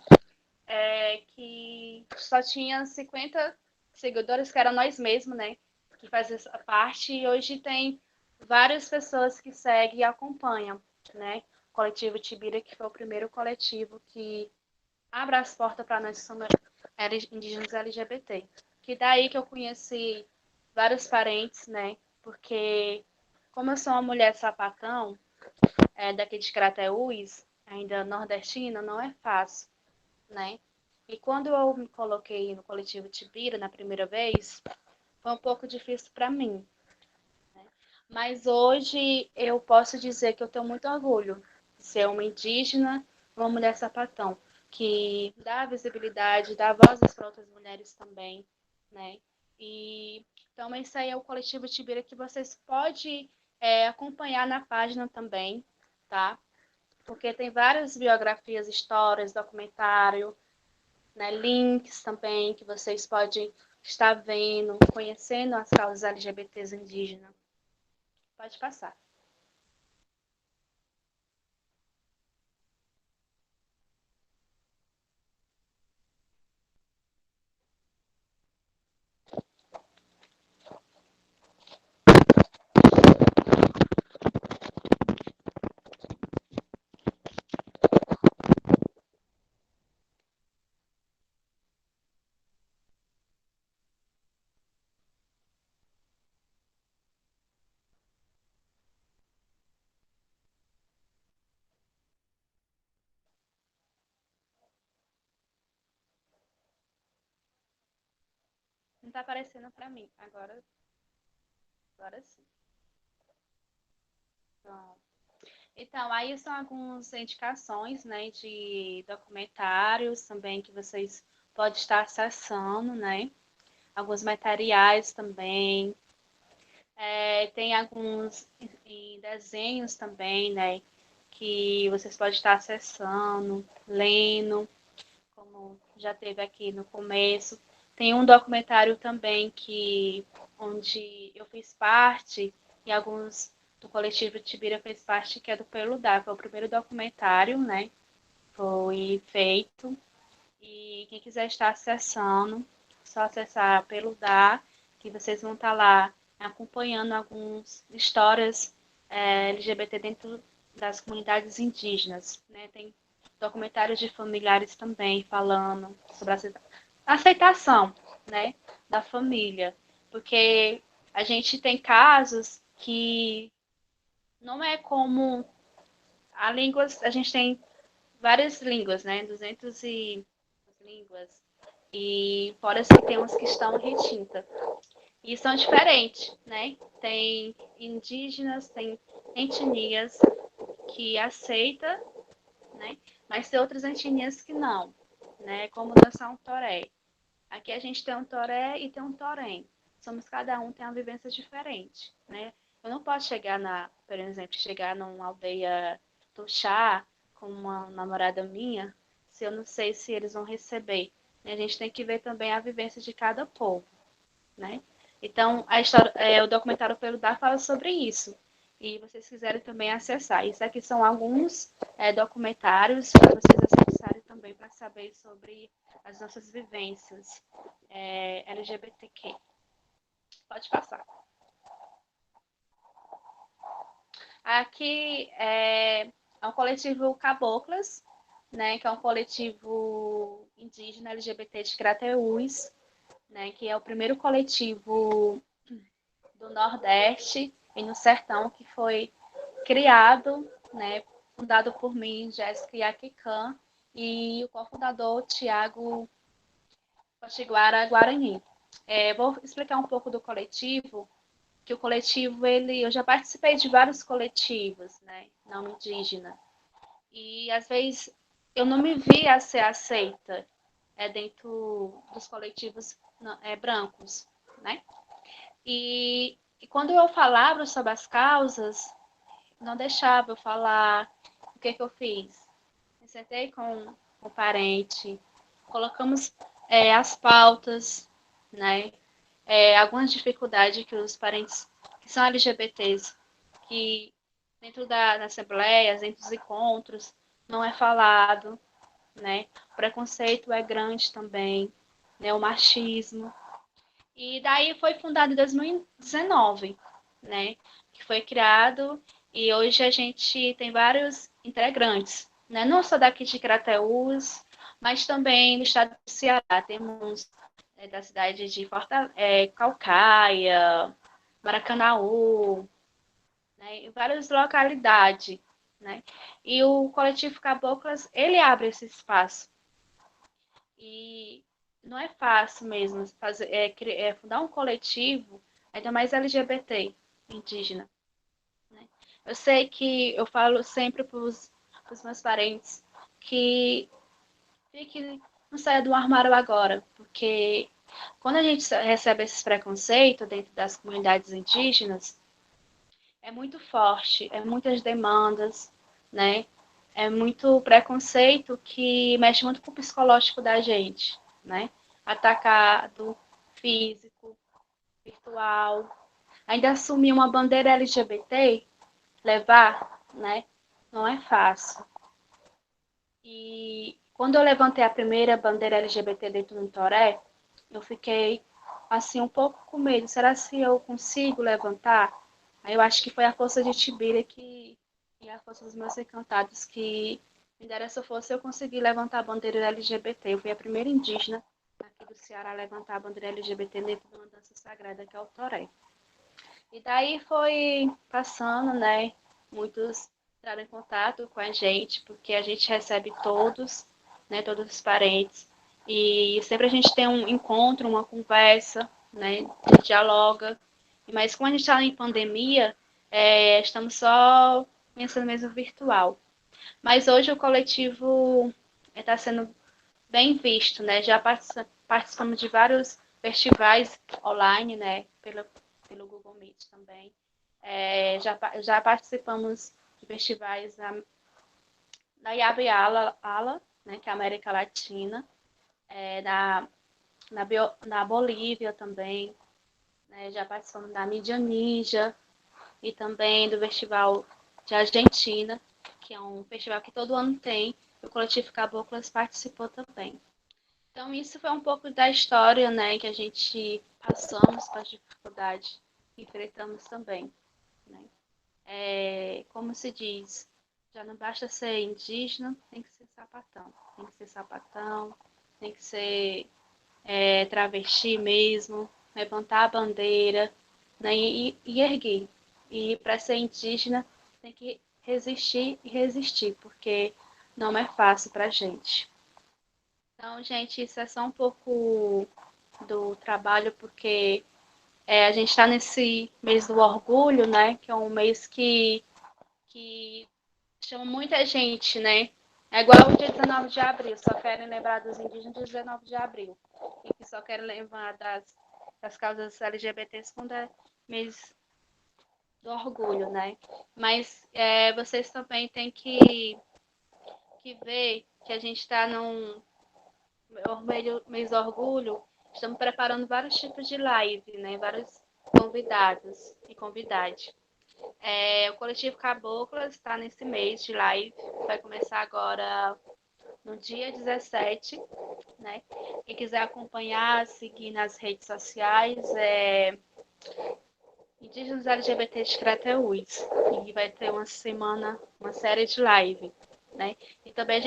que só tinha 50 seguidores, que eram nós mesmos, né, que faz essa parte, e hoje tem várias pessoas que seguem e acompanham, né, o coletivo Tibira, que foi o primeiro coletivo que abre as portas para nós que somos indígenas LGBT. Que daí que eu conheci vários parentes, né? Porque como eu sou uma mulher sapatão, daqui de Crateús, ainda nordestina, não é fácil, né? E quando eu me coloquei no coletivo Tibira na primeira vez, foi um pouco difícil para mim. Mas hoje eu posso dizer que eu tenho muito orgulho de ser uma indígena, uma mulher sapatão, que dá visibilidade, dá vozes para outras mulheres também, né? E então esse aí é o coletivo Tibira que vocês podem acompanhar na página também, tá? Porque tem várias biografias, histórias, documentário, né, links também que vocês podem estar vendo, conhecendo as causas LGBTs indígenas. Pode passar. tá aparecendo para mim. Agora sim. Pronto. Então, aí são algumas indicações, né, de documentários também que vocês podem estar acessando, né? Alguns materiais também. Tem alguns desenhos também, né, que vocês podem estar acessando, lendo, como já teve aqui no começo. Tem um documentário também onde eu fiz parte e alguns do coletivo Tibira fez parte, que é do Peludar. Foi o primeiro documentário, né? Foi feito. E quem quiser estar acessando, só acessar Peludar, que vocês vão estar lá acompanhando algumas histórias LGBT dentro das comunidades indígenas, né? Tem documentários de familiares também falando sobre a aceitação, né, da família, porque a gente tem casos que não é como a gente tem várias línguas, né, 200 línguas, e fora que tem umas que estão retintas. E são diferentes, né? Tem indígenas, tem etnias que aceita, né? Mas tem outras etnias que não, né? Como dançar um toré. Aqui a gente tem um toré e tem um torém. Cada um tem uma vivência diferente, né? Eu não posso por exemplo, chegar numa aldeia Tuxá com uma namorada minha, se eu não sei se eles vão receber. A gente tem que ver também a vivência de cada povo, né? Então, o documentário Pelo Dar fala sobre isso. E vocês quiserem também acessar. Isso aqui são alguns documentários para vocês acessarem também para saber sobre as nossas vivências LGBTQ. Pode passar. Aqui é um coletivo Caboclas, né, que é um coletivo indígena LGBT de Crateús, né, que é o primeiro coletivo do Nordeste e no Sertão que foi criado, né, fundado por mim, Jéssica Iaquican, e o cofundador Tiago Potiguara Guarani. Vou explicar um pouco do coletivo, que o coletivo, eu já participei de vários coletivos, né, não indígena, e às vezes eu não me via ser aceita dentro dos coletivos brancos, né? E quando eu falava sobre as causas, não deixava eu falar. O que eu fiz? Me sentei com o parente, colocamos as pautas, né? Algumas dificuldades que os parentes que são LGBTs, que dentro da assembleia, dentro dos encontros, não é falado, né? O preconceito é grande também, né? O machismo. E daí foi fundado em 2019, né? Que foi criado e hoje a gente tem vários integrantes, né? Não só daqui de Crateús, mas também no estado do Ceará. Temos da cidade de Calcaia, Maracanaú, né? Em várias localidades, né? E o coletivo Caboclas, ele abre esse espaço. E não é fácil mesmo fundar um coletivo, ainda mais LGBT, indígena, né? Eu sei que eu falo sempre para os meus parentes que não saia do armário agora, porque quando a gente recebe esses preconceitos dentro das comunidades indígenas, é muito forte, é muitas demandas, né? É muito preconceito que mexe muito com o psicológico da gente, né? Atacado, físico, virtual. Ainda assumir uma bandeira LGBT, levar, né? Não é fácil. E quando eu levantei a primeira bandeira LGBT dentro do Toré, eu fiquei assim um pouco com medo. Será que eu consigo levantar? Aí eu acho que foi a força de Tibira e a força dos meus encantados que me deram essa força. Eu consegui levantar a bandeira LGBT. Eu fui a primeira indígena aqui do Ceará a levantar a bandeira LGBT dentro de uma dança sagrada que é o Toré. E daí foi passando, né? Muitos entraram em contato com a gente, porque a gente recebe todos, né? Todos os parentes. E sempre a gente tem um encontro, uma conversa, né? A gente dialoga. Mas como a gente está em pandemia, estamos só pensando mesmo virtual. Mas hoje o coletivo está sendo bem visto, né? Já participamos de vários festivais online, né? Pelo Google Meet também. Já participamos de festivais na Ala, né? Que é a América Latina, na Bolívia também, né? Já participamos da Mídia Ninja e também do Festival de Argentina, que é um festival que todo ano tem, e o Coletivo Caboclas participou também. Então, isso foi um pouco da história, né, que a gente passamos com as dificuldades que enfrentamos também, né? Como se diz, já não basta ser indígena, tem que ser sapatão. Tem que ser sapatão, tem que ser travesti mesmo, levantar a bandeira, né, e erguer. E para ser indígena, tem que resistir e resistir, porque não é fácil para a gente. Então, gente, isso é só um pouco do trabalho, porque a gente está nesse mês do orgulho, né? Que é um mês que chama muita gente, né? É igual o dia 19 de abril, só querem lembrar dos indígenas dia 19 de abril. E que só querem lembrar das causas LGBTs quando é mês do orgulho, né? Mas vocês também têm que ver que a gente está num mês do orgulho, estamos preparando vários tipos de live, né? Vários convidados e convidadas. O Coletivo Caboclas está nesse mês de live, vai começar agora no dia 17, né? Quem quiser acompanhar, seguir nas redes sociais, Indígenas LGBT de Crateús. E vai ter uma semana, uma série de live, né? E também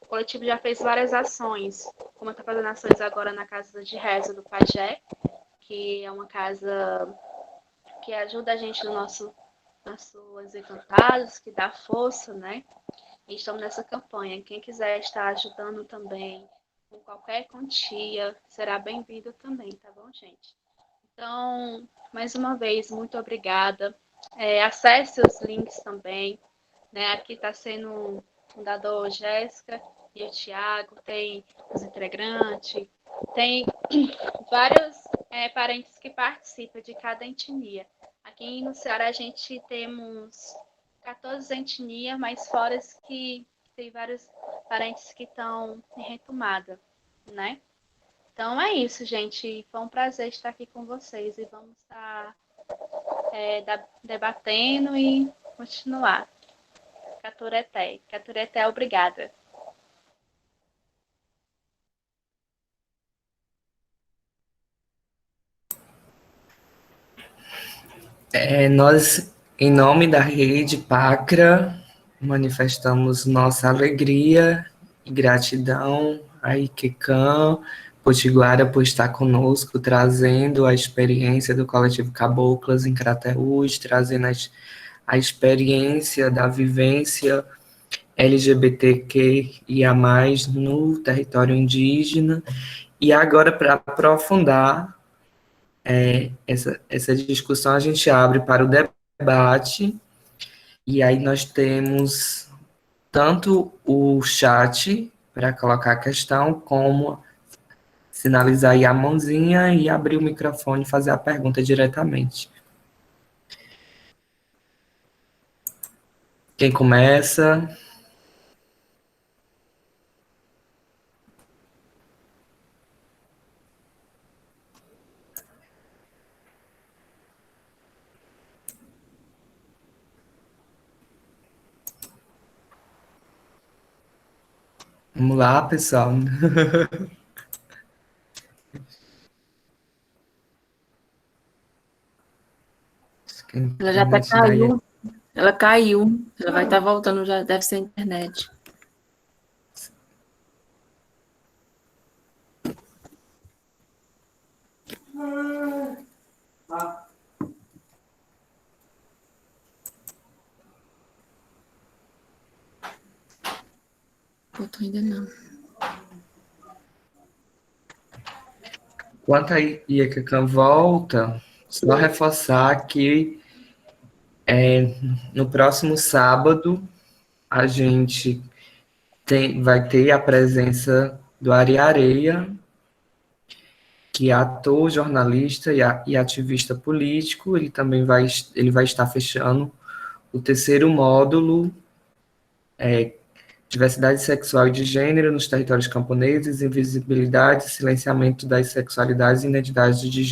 o coletivo já fez várias ações, como está fazendo ações agora na Casa de Reza do Pajé, que é uma casa que ajuda a gente no nossos encantados, que dá força, né? E estamos nessa campanha. Quem quiser estar ajudando também, com qualquer quantia, será bem-vindo também, tá bom, gente? Então, mais uma vez, muito obrigada. Acesse os links também, né? Aqui está sendo o fundador Jéssica e o Tiago, tem os integrantes, tem vários parentes que participam de cada etnia. Aqui no Ceará a gente temos 14 etnias, mas fora que tem vários parentes que estão em retomada, né? Então é isso, gente. Foi um prazer estar aqui com vocês e vamos estar debatendo e continuar. Catureté. Catureté, obrigada. Nós, em nome da rede Pacra, manifestamos nossa alegria e gratidão a Ikecan Potiguara por estar conosco, trazendo a experiência do Coletivo Caboclas em Crateús, trazendo a experiência da vivência LGBTQIA+, no território indígena. E agora, para aprofundar essa discussão, a gente abre para o debate, e aí nós temos tanto o chat para colocar a questão, como sinalizar aí a mãozinha e abrir o microfone e fazer a pergunta diretamente. Quem começa? Vamos lá, pessoal. Ela já até caiu. Ela caiu. Ela vai estar voltando, já deve ser a internet. Voltou ainda não. Quanto a IECACAM volta, só reforçar que no próximo sábado a gente vai ter a presença do Ari Areia, que é ator, jornalista e ativista político. Ele vai estar fechando o terceiro módulo, diversidade sexual e de gênero nos territórios camponeses, invisibilidade e silenciamento das sexualidades e identidades de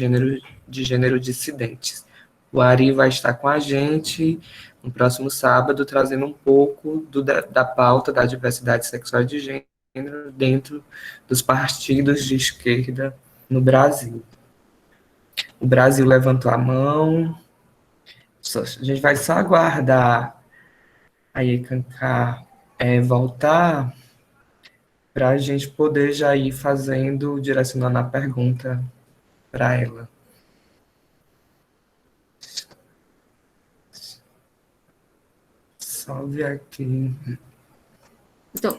gênero dissidentes. O Ari vai estar com a gente no próximo sábado, trazendo um pouco da pauta da diversidade sexual e de gênero dentro dos partidos de esquerda no Brasil. O Brasil levantou a mão, a gente vai só aguardar a IECANCAR voltar para a gente poder já ir fazendo, direcionando a pergunta para ela. Só ver aqui. Então,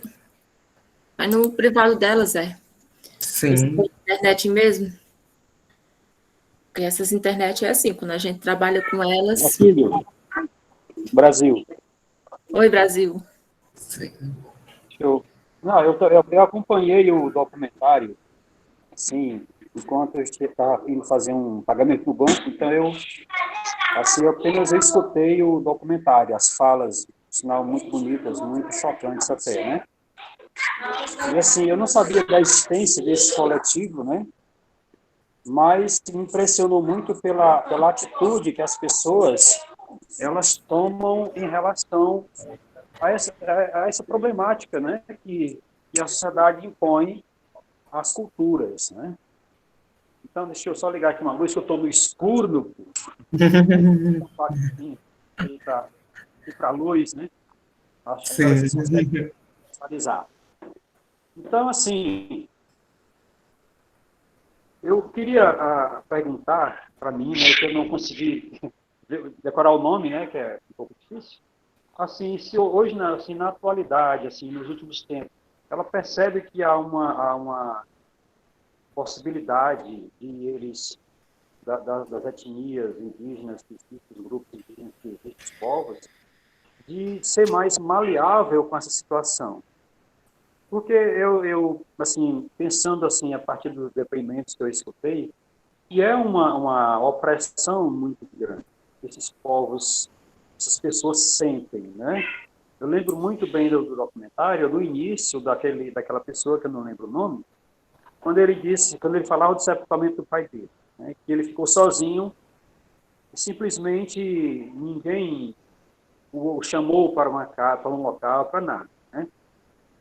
vai no privado dela, Zé. Sim. Internet mesmo. Porque essas internet é assim, quando a gente trabalha com elas. Filho, Brasil. Oi, Brasil. Sim. Eu acompanhei o documentário, assim, enquanto eu estava indo fazer um pagamento no banco, então eu apenas escutei o documentário, as falas, sinal, muito bonitas, muito chocantes até, né? E assim, eu não sabia da existência desse coletivo, né? Mas me impressionou muito pela atitude que as pessoas elas tomam em relação a essa problemática, né, que a sociedade impõe às culturas, né? Então, deixa eu só ligar aqui uma luz, que eu estou no escuro, e para a luz, né? Acho que agora vocês conseguem visualizar. Então, assim, eu queria perguntar para mim, né, que eu não consegui decorar o nome, né, que é um pouco difícil. Assim, se hoje, assim, na atualidade, assim, nos últimos tempos, ela percebe que há uma possibilidade de eles, das etnias indígenas, dos grupos indígenas, desses povos, de ser mais maleável com essa situação. Porque eu assim, pensando assim, a partir dos depoimentos que eu escutei, que é uma opressão muito grande que esses povos, essas pessoas sentem, né? Eu lembro muito bem do documentário, do início daquela pessoa, que eu não lembro o nome, quando ele falava do sepultamento do pai dele, né? Que ele ficou sozinho e simplesmente ninguém o chamou para uma casa, para um local, para nada, né?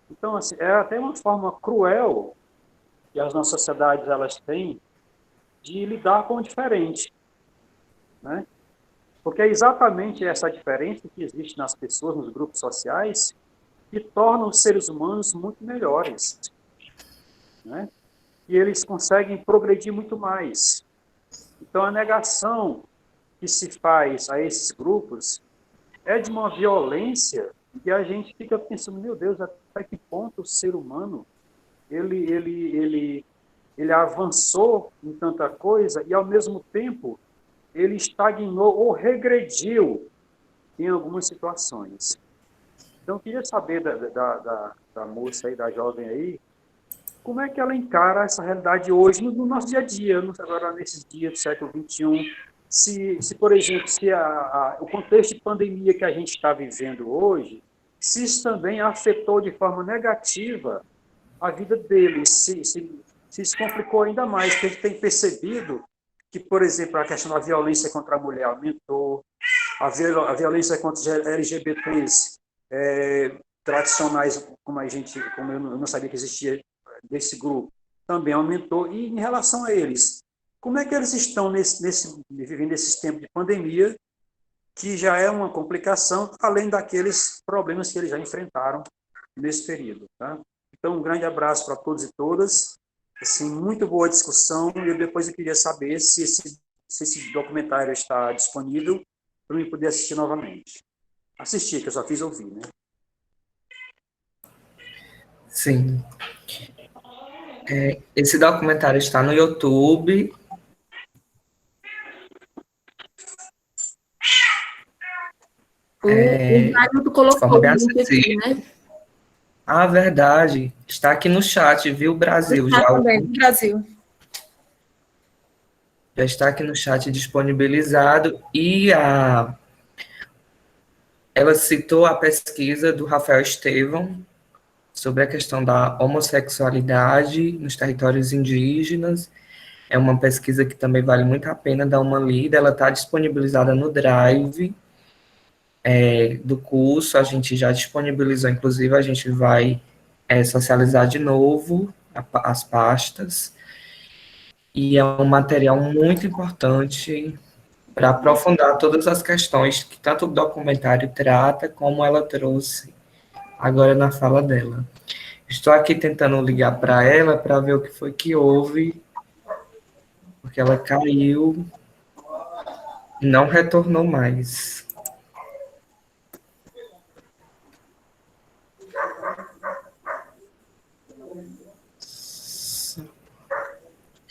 Então, assim, é até uma forma cruel que as nossas sociedades elas têm de lidar com o diferente, né? Porque é exatamente essa diferença que existe nas pessoas, nos grupos sociais, que torna os seres humanos muito melhores, né? E eles conseguem progredir muito mais. Então, a negação que se faz a esses grupos é de uma violência e a gente fica pensando, meu Deus, até que ponto o ser humano ele avançou em tanta coisa e, ao mesmo tempo, ele estagnou ou regrediu em algumas situações. Então, eu queria saber da moça aí, da jovem aí, como é que ela encara essa realidade hoje no nosso dia a dia, agora nesses dias do século XXI, se por exemplo, o contexto de pandemia que a gente está vivendo hoje, se isso também afetou de forma negativa a vida deles, se isso complicou ainda mais, porque a gente tem percebido que, por exemplo, a questão da violência contra a mulher aumentou, a violência contra os LGBTs tradicionais, como eu não sabia que existia desse grupo, também aumentou. E em relação a eles, como é que eles estão vivendo nesses tempos de pandemia, que já é uma complicação, além daqueles problemas que eles já enfrentaram nesse período, tá? Então, um grande abraço para todos e todas. Assim, muito boa discussão, e depois eu queria saber se esse documentário está disponível para eu poder assistir novamente. Assistir, que eu só fiz ouvir, né? Sim. Esse documentário está no YouTube. O Raimundo De forma colocou o bem link aqui, acessível. né? Ah, verdade. Está aqui no chat, viu, Brasil? Está também, do Brasil. Já está aqui no chat disponibilizado. Ela citou a pesquisa do Rafael Estevão sobre a questão da homossexualidade nos territórios indígenas. É uma pesquisa que também vale muito a pena dar uma lida. Ela está disponibilizada no Drive do curso. A gente já disponibilizou, inclusive, a gente vai socializar de novo as pastas. E é um material muito importante para aprofundar todas as questões que tanto o documentário trata, como ela trouxe agora na fala dela. Estou aqui tentando ligar para ela para ver o que foi que houve, porque ela caiu e não retornou mais.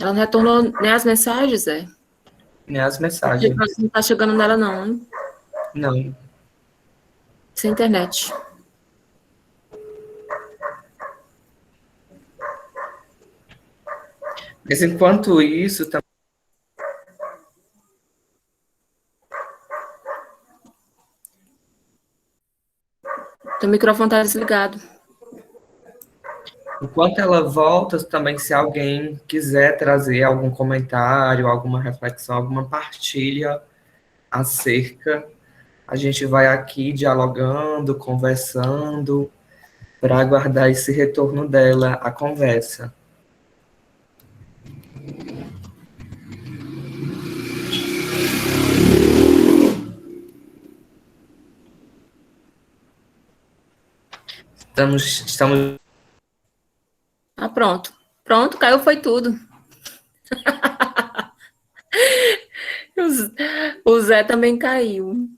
Ela não retornou nem as mensagens, é? Nem as mensagens. Não está chegando nela, não, hein? Não. Sem internet. Mas enquanto isso, Teu microfone está desligado. enquanto ela volta, também se alguém quiser trazer algum comentário, alguma reflexão, alguma partilha acerca, a gente vai aqui dialogando, conversando, para aguardar esse retorno dela à conversa. Estamos. Ah, pronto. Pronto, caiu, foi tudo. O Zé também caiu.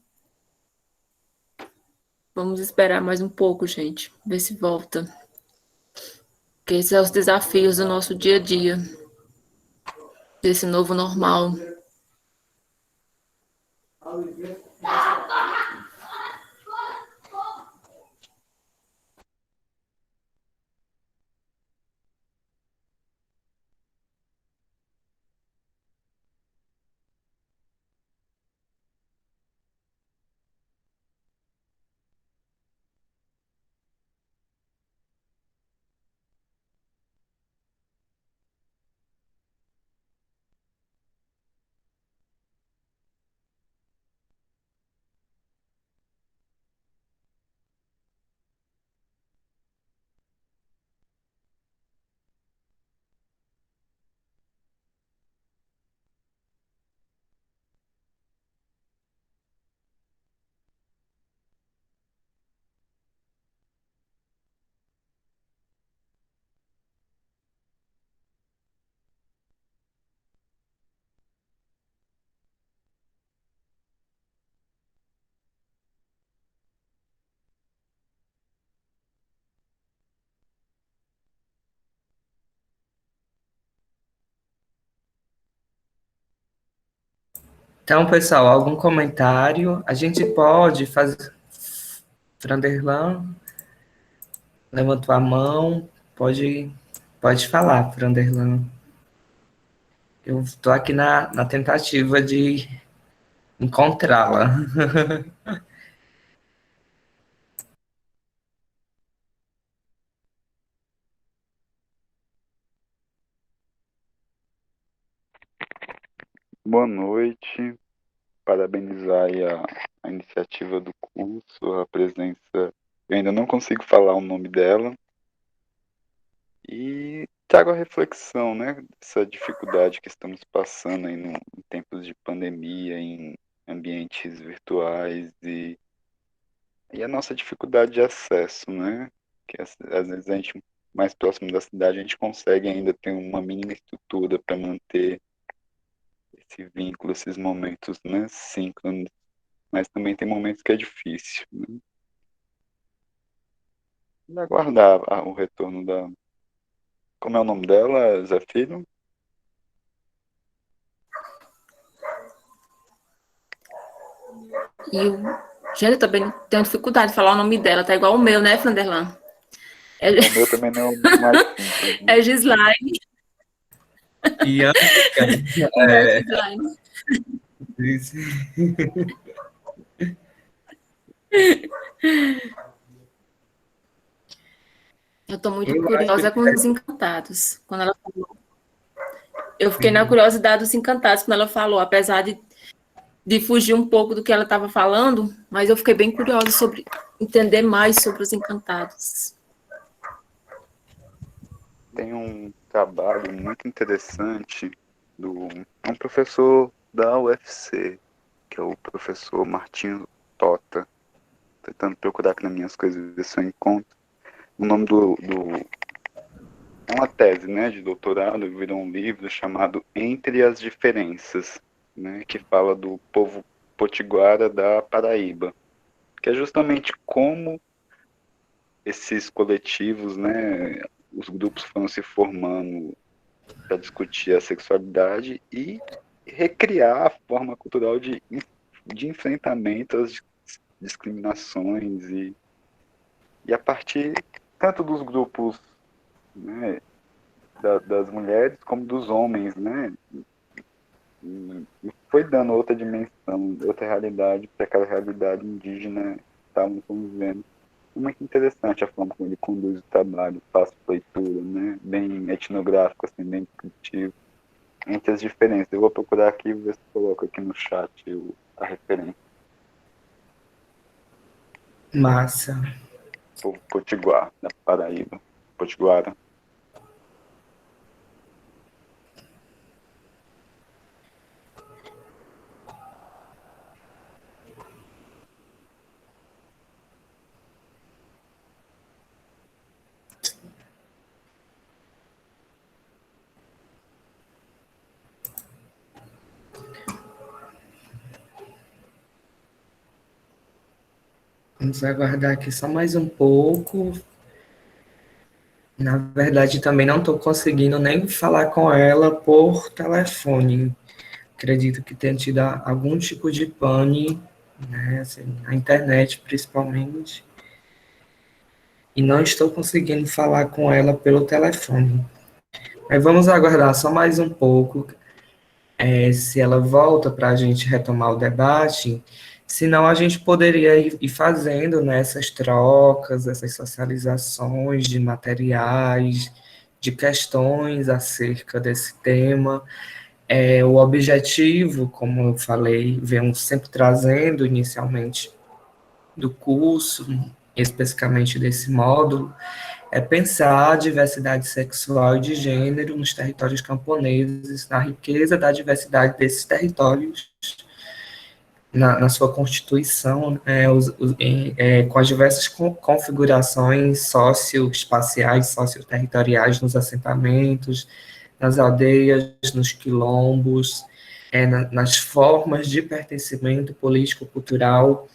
Vamos esperar mais um pouco, gente. Ver se volta. Porque esses são os desafios do nosso dia a dia. Desse novo normal. Então, pessoal, algum comentário? A gente pode fazer. Franderlan levantou a mão. Pode falar, Franderlan. Eu estou aqui na tentativa de encontrá-la. Boa noite, parabenizar aí a iniciativa do curso, a presença. Eu ainda não consigo falar o nome dela. E trago a reflexão, né, dessa dificuldade que estamos passando aí em tempos de pandemia, em ambientes virtuais e a nossa dificuldade de acesso, né, que às vezes a gente mais próximo da cidade a gente consegue ainda ter uma mínima estrutura para manter esse vínculo, esses momentos, né, síncronos, mas também tem momentos que é difícil, né? E aguardar o retorno da Como é o nome dela, Zé Filho? E o... Gente, eu também tenho dificuldade de falar o nome dela, tá igual o meu, né, Flanderlan? É, O meu também não é o mais simples, né? é Gislaine. E Ângela, O meu é Gislaine. isso. Eu tô muito Eu acho curiosa com os encantados. Quando ela falou. Eu fiquei na curiosidade dos encantados quando ela falou, apesar de fugir um pouco do que ela estava falando, mas eu fiquei bem curiosa sobre entender mais sobre os encantados. Tem um trabalho muito interessante do um professor da UFC, que é o professor Martinho Tota. Tentando procurar aqui nas minhas coisas ver se eu encontro. O nome é uma tese, né, de doutorado, virou um livro chamado Entre as Diferenças, né, que fala do povo potiguara da Paraíba, que é justamente como esses coletivos, né, os grupos foram se formando para discutir a sexualidade e recriar a forma cultural de enfrentamento às discriminações e a partir tanto dos grupos, né, das mulheres como dos homens, né, e foi dando outra dimensão, outra realidade para aquela realidade indígena que estavam convivendo. É muito interessante a forma como ele conduz o trabalho, faz leitura, né, bem etnográfico, assim, bem descritivo, entre as diferenças. Eu vou procurar aqui e ver se coloco aqui no chat a referência. Massa. Povo potiguar, da Paraíba. Potiguara. Vamos aguardar aqui só mais um pouco. Na verdade, também não estou conseguindo nem falar com ela por telefone. Acredito que tenha tido algum tipo de pane, né, assim, na internet principalmente. E não estou conseguindo falar com ela pelo telefone. Mas vamos aguardar só mais um pouco, se ela volta para a gente retomar o debate. Senão a gente poderia ir fazendo, né, essas trocas, essas socializações de materiais, de questões acerca desse tema. O objetivo, como eu falei, venho sempre trazendo inicialmente do curso, especificamente desse módulo, é pensar a diversidade sexual e de gênero nos territórios camponeses, na riqueza da diversidade desses territórios, na sua constituição, com as diversas configurações socioespaciais, socioterritoriais nos assentamentos, nas aldeias, nos quilombos, nas formas de pertencimento político-cultural,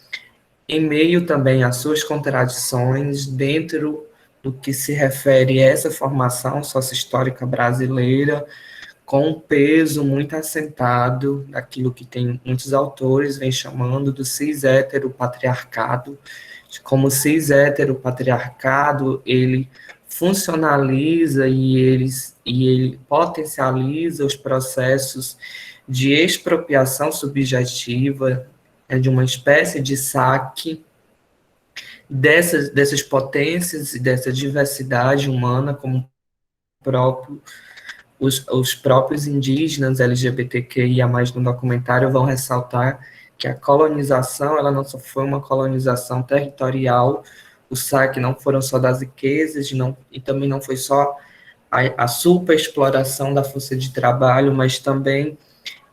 em meio também às suas contradições dentro do que se refere a essa formação socio-histórica brasileira, com um peso muito assentado daquilo que tem muitos autores vêm chamando do cis-hétero-patriarcado, como o cis-hétero-patriarcado, ele funcionaliza e ele potencializa os processos de expropriação subjetiva, de uma espécie de saque dessas potências e dessa diversidade humana, como os próprios indígenas LGBTQIA+, no documentário, vão ressaltar que a colonização, ela não só foi uma colonização territorial, o saque não foram só das riquezas, e também não foi só a superexploração da força de trabalho, mas também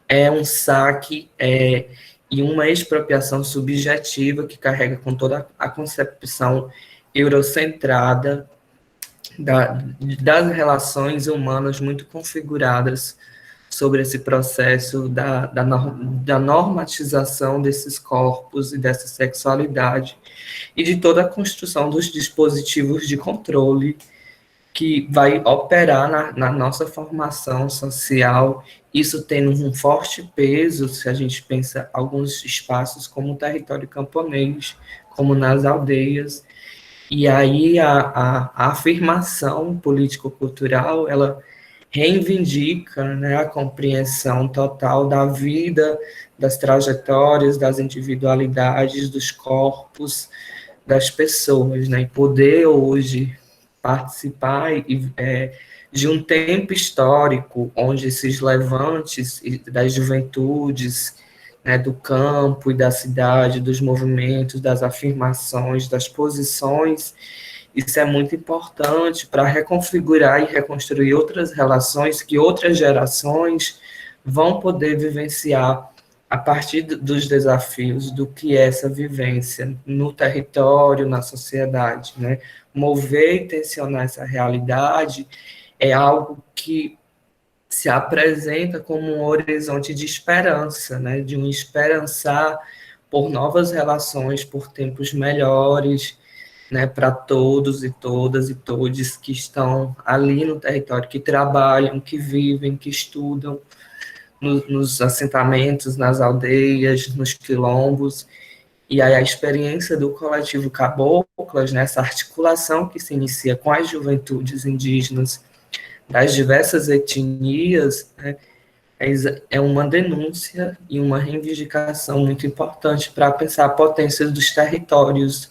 é um saque e uma expropriação subjetiva que carrega com toda a concepção eurocentrada das relações humanas muito configuradas sobre esse processo da normatização desses corpos e dessa sexualidade e de toda a construção dos dispositivos de controle que vai operar na nossa formação social, isso tendo um forte peso, se a gente pensa alguns espaços como o território camponês, como nas aldeias, e aí a afirmação político-cultural, ela reivindica, né, a compreensão total da vida, das trajetórias, das individualidades, dos corpos, das pessoas, né, e poder hoje participar de um tempo histórico onde esses levantes das juventudes, né, do campo e da cidade, dos movimentos, das afirmações, das posições, isso é muito importante para reconfigurar e reconstruir outras relações que outras gerações vão poder vivenciar a partir dos desafios do que é essa vivência no território, na sociedade, né? Mover e tensionar essa realidade é algo que se apresenta como um horizonte de esperança, né? De um esperançar por novas relações, por tempos melhores, né? Para todos e todas e todes que estão ali no território, que trabalham, que vivem, que estudam, nos assentamentos, nas aldeias, nos quilombos, e aí a experiência do coletivo Caboclas, nessa articulação que se inicia com as juventudes indígenas das diversas etnias, né, é uma denúncia e uma reivindicação muito importante para pensar a potência dos territórios,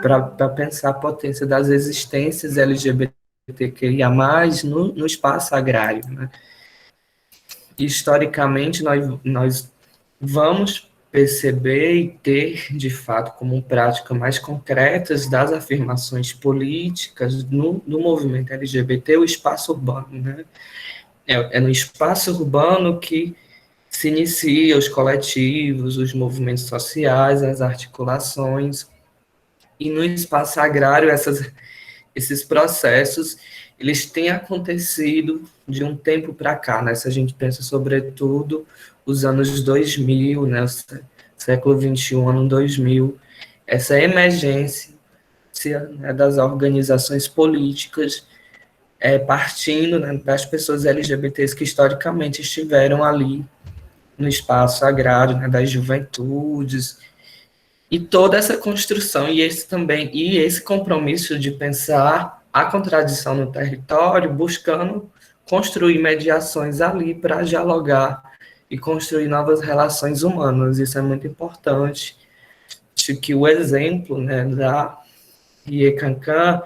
para pensar a potência das existências LGBTQIA+, no espaço agrário, né? Historicamente, nós vamos perceber e ter, de fato, como prática mais concretas das afirmações políticas no movimento LGBT, o espaço urbano, né? É no espaço urbano que se inicia os coletivos, os movimentos sociais, as articulações, e no espaço agrário esses processos, eles têm acontecido de um tempo para cá, né? Se a gente pensa, sobretudo, os anos 2000, né? O século XXI, ano 2000, essa emergência, né, das organizações políticas, partindo, né, das pessoas LGBTs que historicamente estiveram ali no espaço agrário, né, das juventudes, e toda essa construção e esse compromisso de pensar a contradição no território, buscando construir mediações ali para dialogar e construir novas relações humanas. Isso é muito importante. Acho que o exemplo, né, da Ye Cancan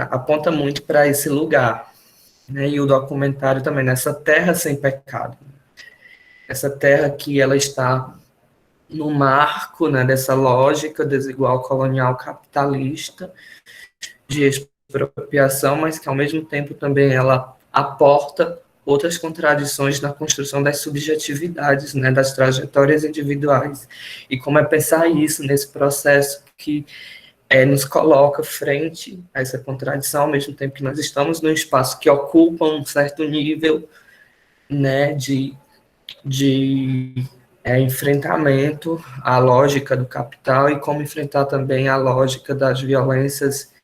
aponta muito para esse lugar, né, e o documentário também, nessa terra sem pecado. Essa terra que ela está no marco, né, dessa lógica desigual colonial capitalista de expropriação, mas que ao mesmo tempo também ela aporta outras contradições na construção das subjetividades, né, das trajetórias individuais, e como é pensar isso nesse processo que nos coloca frente a essa contradição, ao mesmo tempo que nós estamos num espaço que ocupa um certo nível, né, de enfrentamento à lógica do capital e como enfrentar também a lógica das violências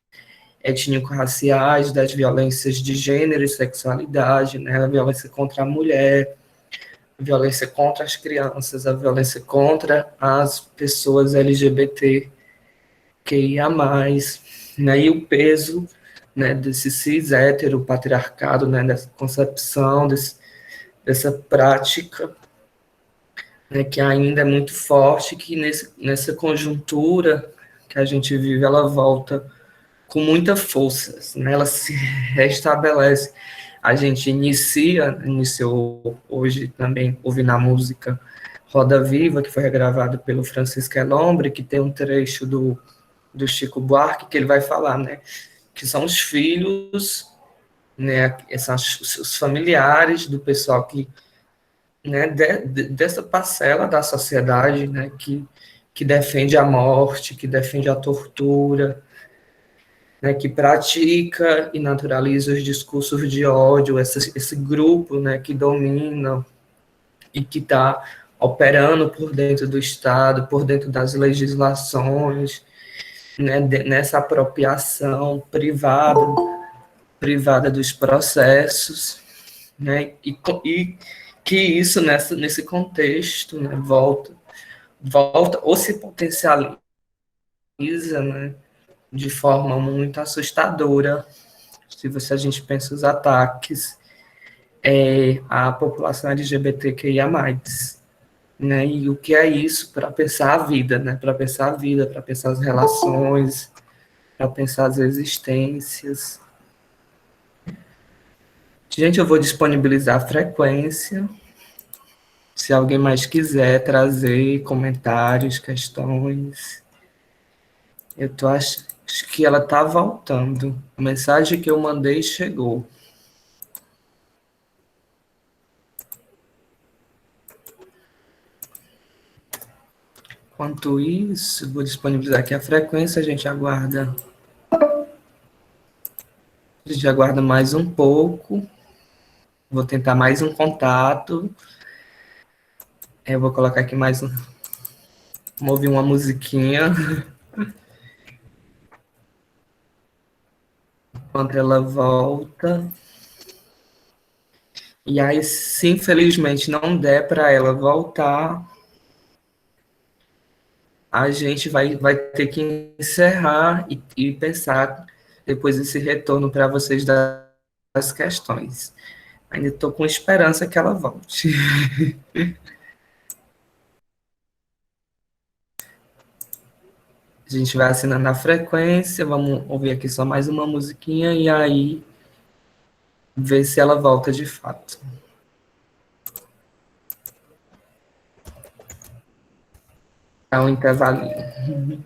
étnico-raciais, das violências de gênero e sexualidade, né, a violência contra a mulher, a violência contra as crianças, a violência contra as pessoas LGBT que ia mais, né, e o peso, né, desse cis-hétero patriarcado, né, dessa concepção, dessa prática, né, que ainda é muito forte, que nessa conjuntura que a gente vive, ela volta com muita força, né, ela se restabelece. A gente iniciou hoje também ouvindo a música Roda Viva, que foi regravada pelo Francisco Elombre, que tem um trecho do Chico Buarque, que ele vai falar, né, que são os filhos, né, os familiares do pessoal que, né, dessa parcela da sociedade, né, que defende a morte, que defende a tortura, né, que pratica e naturaliza os discursos de ódio, esse grupo, né, que domina e que está operando por dentro do Estado, por dentro das legislações, né, nessa apropriação privada dos processos, né, e que isso nesse contexto, né, volta ou se potencializa, né, de forma muito assustadora, se a gente pensa os ataques à população LGBTQIA+, né, e o que é isso para pensar a vida, né, para pensar as relações, para pensar as existências. Gente, eu vou disponibilizar a frequência, se alguém mais quiser trazer comentários, questões. Acho que ela está voltando. A mensagem que eu mandei chegou. Enquanto isso, vou disponibilizar aqui a frequência, a gente aguarda. A gente aguarda mais um pouco. Vou tentar mais um contato. Eu vou colocar aqui mais um. Vamos ouvir uma musiquinha. Enquanto ela volta. E aí, se infelizmente não der para ela voltar, a gente vai ter que encerrar e pensar depois esse retorno para vocês das questões. Ainda estou com esperança que ela volte. A gente vai assinando a frequência, vamos ouvir aqui só mais uma musiquinha e aí ver se ela volta de fato. É um intervalinho.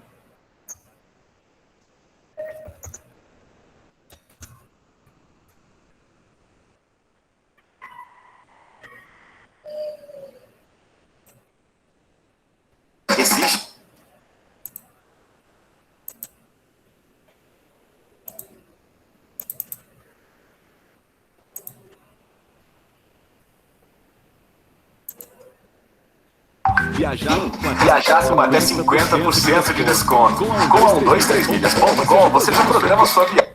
Viajar com até 50% de desconto. Com a 123milhas.com você já programa sua viagem.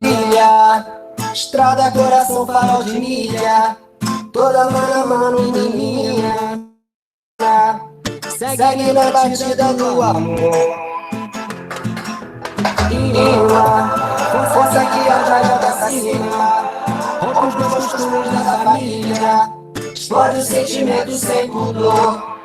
Brilha, estrada, coração, farol de milha, toda mano e menina. Segue na batida do amor. Com força que a joia pra cima. Rompe os bons costumes da família. Explode o sentimento sem pudor.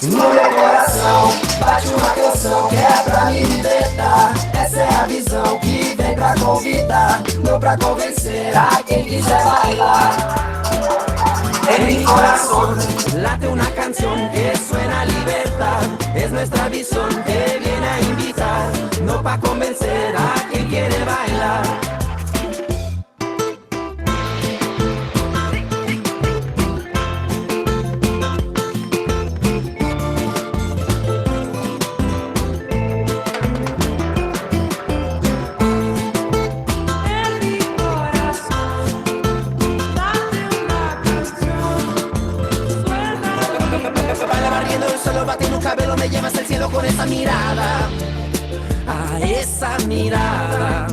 No meu coração bate uma canção que é pra me libertar. Essa é a visão que vem pra convidar, não pra convencer a quem quiser bailar. En mi corazón late una canción que suena a libertad. Es nuestra visión que viene a invitar, no pa' convencer a quien quiere bailar. Cabello, me llevas al cielo con esa mirada, a esa mirada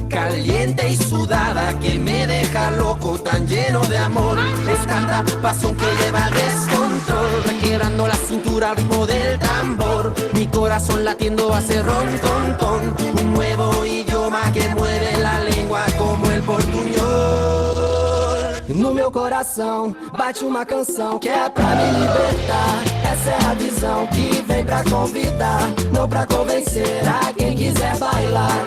caliente y sudada que me deja loco, tan lleno de amor. Es cada pasión que lleva el descontrol, requebrando la cintura al ritmo del tambor. Mi corazón latiendo hace ron, ton, ton. Un nuevo idioma que mueve la lengua como el portuñol. No meu coração bate uma canção que é pra me libertar. Essa é a visão que vem pra convidar, não pra convencer a quem quiser bailar.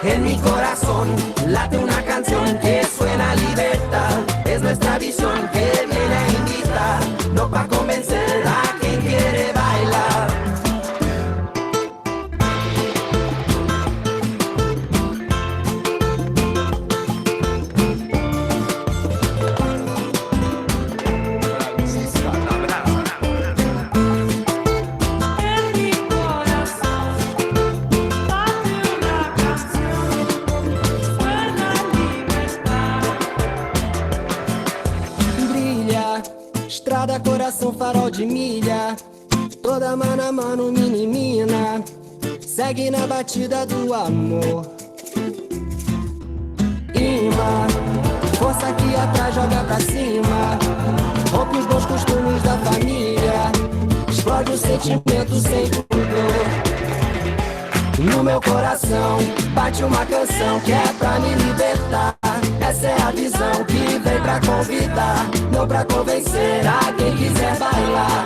En mi corazón late una canción que suena a libertad. Es nuestra visión que viene a invitar, no pa' convencer a quien quiere bailar. En mi coração farol de milha, toda mano a mano, mini mina, segue na batida do amor. Imã, força que atrás, joga pra cima, rompe os bons costumes da família, explode o sentimento sem pudor. No meu coração bate uma canção que é pra me libertar. Essa é a visão que vem pra convidar, não pra convencer a quem quiser bailar.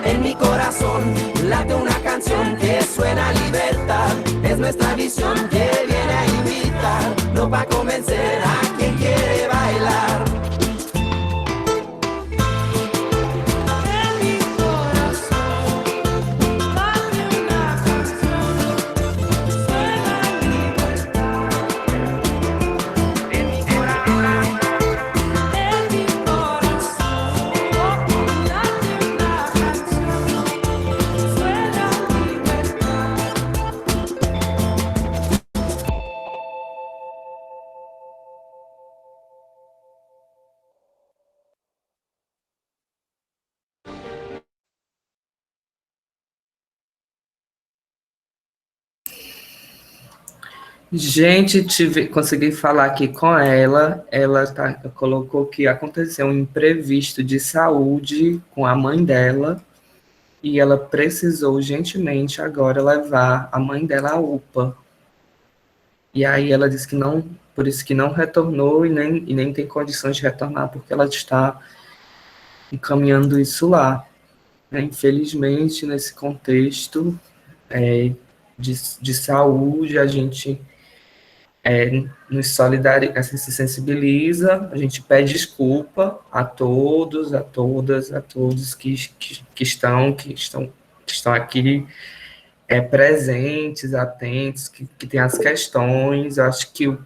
En mi corazón late una canción que suena a libertad. Es nuestra visión que viene a invitar, no para convencer a quien quiere bailar. Gente, consegui falar aqui com ela. Ela colocou que aconteceu um imprevisto de saúde com a mãe dela e ela precisou urgentemente agora levar a mãe dela à UPA. E aí ela disse que não, por isso que não retornou e nem tem condições de retornar, porque ela está encaminhando isso lá. Infelizmente, nesse contexto de saúde, a gente assim, se sensibiliza, a gente pede desculpa a todos, a todas, a todos que estão aqui presentes, atentos, que têm as questões. Eu acho que o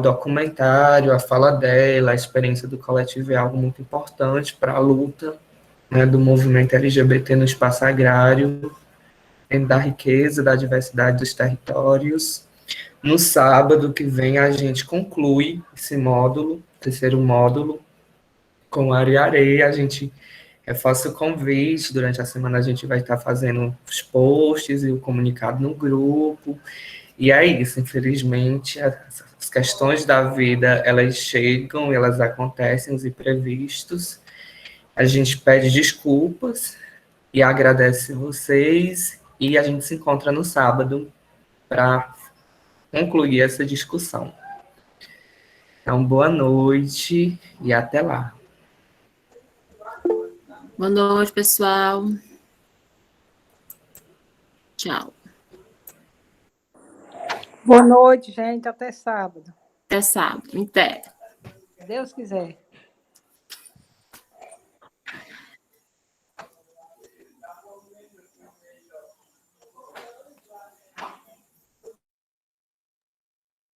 documentário, a fala dela, a experiência do coletivo é algo muito importante para a luta, né, do movimento LGBT no espaço agrário, da riqueza, da diversidade dos territórios. No sábado que vem, a gente conclui esse módulo, terceiro módulo, com Área e Areia. A gente reforça o convite, durante a semana a gente vai estar fazendo os posts e o comunicado no grupo, e é isso. Infelizmente, as questões da vida, elas chegam, elas acontecem, os imprevistos. A gente pede desculpas e agradece vocês, e a gente se encontra no sábado para concluir essa discussão. Então, boa noite e até lá. Boa noite, pessoal. Tchau. Boa noite, gente. Até sábado. Até sábado. Até. Se Deus quiser.